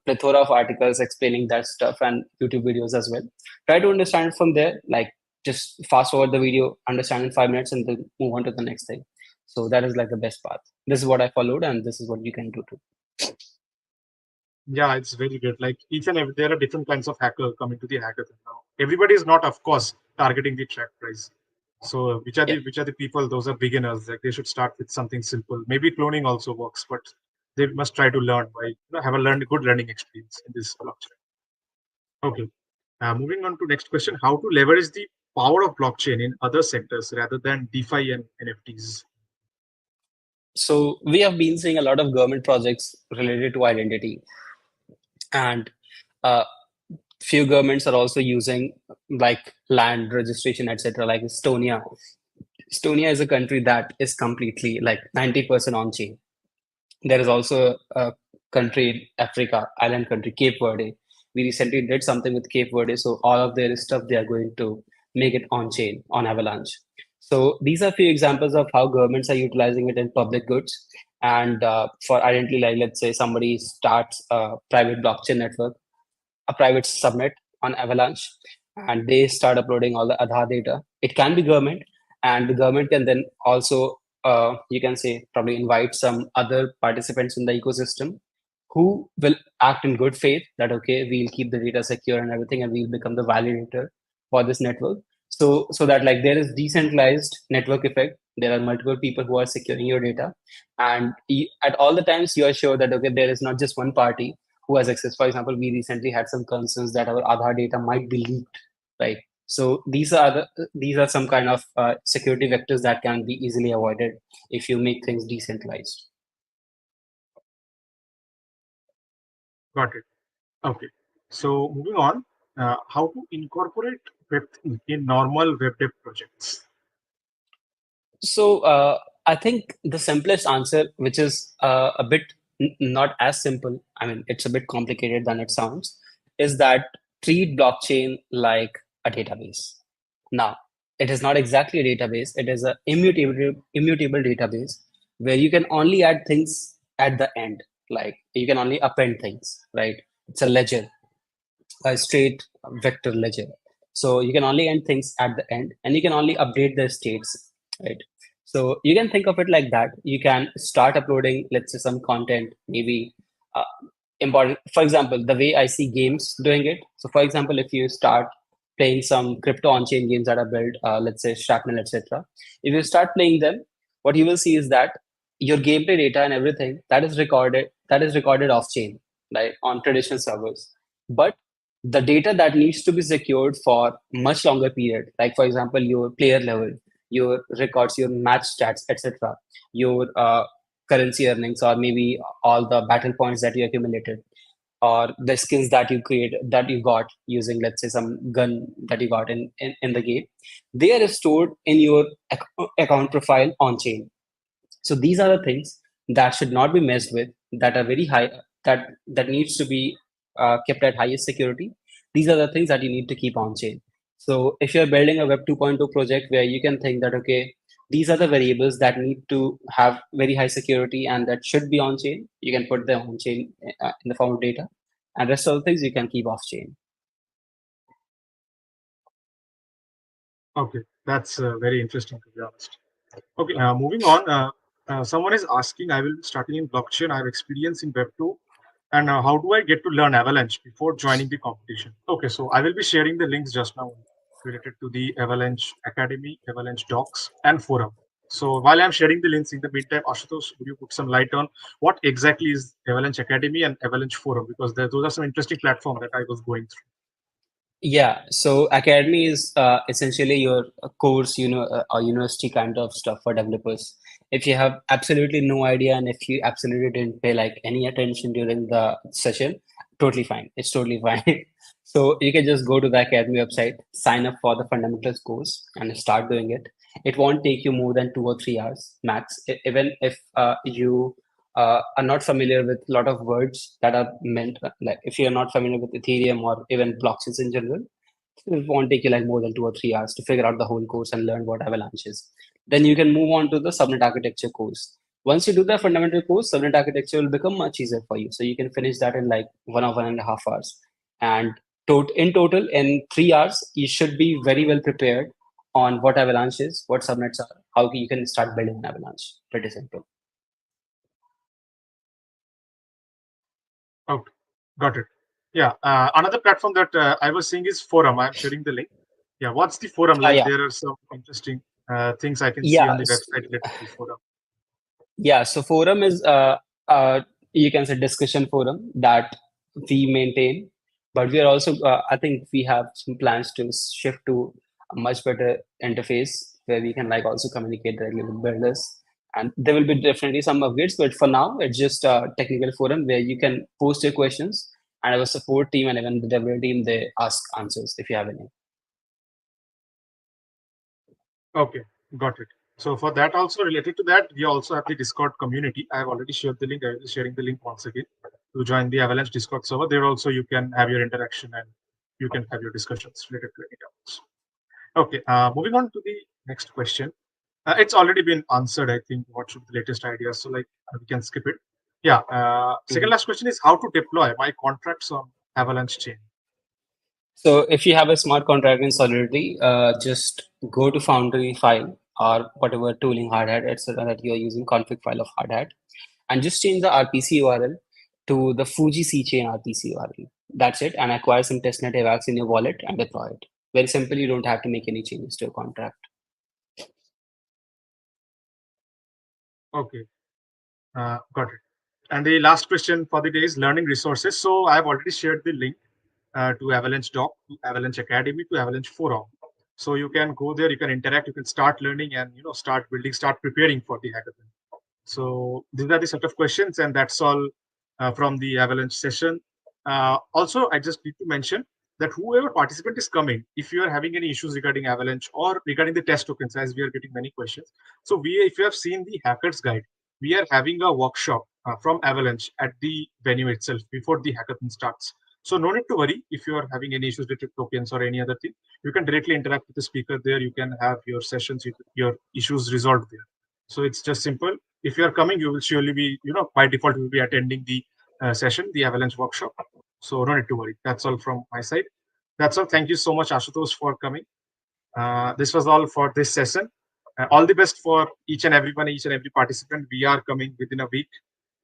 plethora of articles explaining that stuff and YouTube videos as well. Try to understand it from there. Like, just fast forward the video, understand in 5 minutes, and then move on to the next thing. So that is like the best path. This is what I followed, and this is what you can do too. Yeah, it's very good. Like each and every, there are different kinds of hacker coming to the hackathon now. Everybody is not, of course, targeting the track price. So Yeah. which are the people? Those are beginners. Like they should start with something simple. Maybe cloning also works, but they must try to learn by have a good learning experience in this blockchain. Okay. Moving on to next question: how to leverage the power of blockchain in other sectors rather than DeFi and NFTs? So we have been seeing a lot of government projects related to identity, and uh, few governments are also using like land registration, etc. Like Estonia. Estonia is a country that is completely like 90% on chain. There is also a country in Africa, island country, Cape Verde. We recently did something with Cape Verde, so all of their stuff they are going to make it on chain on Avalanche. So these are few examples of how governments are utilizing it in public goods, And for identity, like let's say somebody starts a private blockchain network, a private subnet on Avalanche, and they start uploading all the Aadhaar data. It can be government, and the government can then also, you can say, probably invite some other participants in the ecosystem who will act in good faith that okay, we'll keep the data secure and everything, and we'll become the validator for this network. So that like there is decentralized network effect. There are multiple people who are securing your data, and at all the times you are sure that okay, there is not just one party who has access. For example, we recently had some concerns that our Aadhaar data might be leaked, right? So these are some kind of security vectors that can be easily avoided if you make things decentralized. Got it. Okay. So moving on, how to incorporate Web3 in normal web dev projects? So I think the simplest answer, which is a bit not as simple, I mean, it's a bit complicated than it sounds, is that treat blockchain like a database. Now, it is not exactly a database, it is a immutable database where you can only add things at the end, like you can only append things, right? It's a ledger, a straight vector ledger. So you can only end things at the end and you can only update the states, right? So you can think of it like that. You can start uploading, let's say, some content, maybe uh, important. For example, the way I see games doing it. So, for example, if you start playing some crypto on-chain games that are built, let's say Shrapnel, etc. If you start playing them, what you will see is that your gameplay data and everything that is recorded off-chain, right, on traditional servers. But the data that needs to be secured for much longer period, like for example your player level, your records, your match stats, etc., your currency earnings, or maybe all the battle points that you accumulated, or the skins that you create that you got using, let's say, some gun that you got in the game, they are stored in your account profile on chain. So these are the things that should not be messed with, that are very high, that needs to be kept at highest security. These are the things that you need to keep on chain. So if you're building a Web 2.0 project where you can think that okay, these are the variables that need to have very high security and that should be on chain, you can put them on chain in the form of data, and rest of the things you can keep off chain. Okay, that's very interesting to be honest. Okay, moving on. Someone is asking, I will be starting in blockchain. I have experience in Web2. And how do I get to learn Avalanche before joining the competition? Okay, so I will be sharing the links just now related to the Avalanche Academy, Avalanche Docs, and Forum. So while I'm sharing the links in the meantime, Ashutosh, would you put some light on what exactly is Avalanche Academy and Avalanche Forum? Because those are some interesting platforms that I was going through. Yeah, so academy is essentially your course, a university kind of stuff for developers. If you have absolutely no idea and if you absolutely didn't pay like any attention during the session, totally fine. It's totally fine. So you can just go to the academy website, sign up for the fundamentals course, and start doing it. It won't take you more than 2 or 3 hours max. Even if you are not familiar with a lot of words that are meant, like if you're not familiar with Ethereum or even blockchains in general, it won't take you like more than 2 or 3 hours to figure out the whole course and learn what Avalanche is. Then you can move on to the subnet architecture course. Once you do the fundamental course, subnet architecture will become much easier for you. So you can finish that in like 1 or 1.5 hours. And in total, in 3 hours, you should be very well prepared on what Avalanche is, what subnets are, how you can start building an Avalanche. Pretty simple. Okay, got it. Yeah, another platform that I was seeing is Forum. I'm sharing the link. Yeah, what's the Forum like? Yeah. There are some interesting things I can see on Yeah. the website related to the Forum. Yeah, so forum is you can say discussion forum that we maintain, but we are also I think we have some plans to shift to a much better interface where we can like also communicate directly with builders, and there will be definitely some upgrades. But for now, it's just a technical forum where you can post your questions, and our support team and even the developer team they ask answers if you have any. Okay, got it. So for that also related to that, we also have the Discord community. I have already shared the link. I will be sharing the link once again to join the Avalanche Discord server. There also you can have your interaction and you can have your discussions related to any topics. Okay, moving on to the next question. It's already been answered, I think. What should be the latest ideas? So, like, we can skip it. Yeah. Second Mhm. last question is how to deploy my contracts on Avalanche chain. So if you have a smart contract in Solidity, just go to Foundry file or whatever tooling hardhat, etc. that you are using, config file of hardhat, and just change the RPC URL to the Fuji C chain RPC URL. That's it, and acquire some testnet AVAX in your wallet and deploy it. Very simple. You don't have to make any changes to your contract. Okay. Got it. And the last question for the day is learning resources. So I have already shared the link to Avalanche Doc, to Avalanche Academy, to Avalanche Forum. So you can go there, you can interact, you can start learning, and start building, start preparing for the hackathon. So these are the set of questions, and that's all from the Avalanche session. Also, I just need to mention that whoever participant is coming, if you are having any issues regarding Avalanche or regarding the test tokens, as we are getting many questions, so if you have seen the Hackers Guide, we are having a workshop from Avalanche at the venue itself before the hackathon starts. So no need to worry if you are having any issues with tokens or any other thing. You can directly interact with the speaker there. You can have your sessions, your issues resolved there. So it's just simple. If you are coming, you will surely be, by default, you will be attending the session, the Avalanche workshop. So no need to worry. That's all from my side. That's all. Thank you so much, Ashutosh, for coming. This was all for this session. All the best for each and everyone, each and every participant. We are coming within a week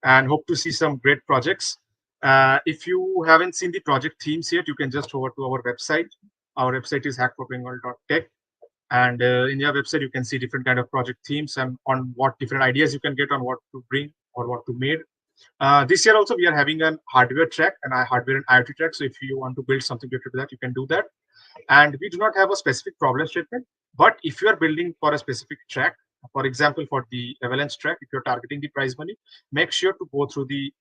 and hope to see some great projects. If you haven't seen the project themes yet, you can just over to our website. Our website is hack4bengal.tech, and in your website you can see different kind of project themes and on what different ideas you can get on what to bring or what to made. This year also we are having an hardware track and a hardware and IoT track. So if you want to build something related to that, you can do that. And we do not have a specific problem statement, but if you are building for a specific track, for example for the Avalanche track, if you're targeting the prize money, make sure to go through the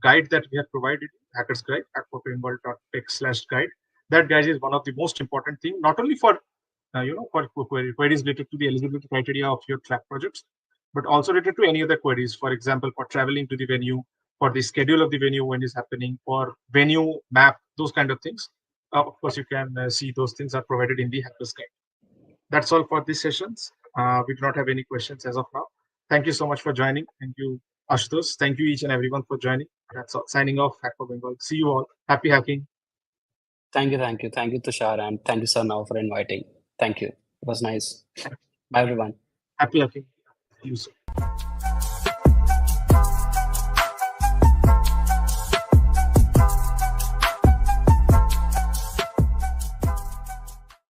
guide that we have provided, hackers guide at hack4bengal.tech/guide. That guide is one of the most important thing, not only for for queries related to the eligibility criteria of your track projects, but also related to any other queries. For example, for traveling to the venue, for the schedule of the venue when it's happening, for venue map, those kind of things. Of course, you can see those things are provided in the Hackers Guide. That's all for these sessions. We do not have any questions as of now. Thank you so much for joining. Thank you, Ashutosh. Thank you each and everyone for joining. That's all. Signing off, Hack for Bengal. See you all. Happy hacking. Thank you, Tushar, and thank you, sir, now for inviting. Thank you. It was nice. Bye, everyone. Happy hacking. See you soon.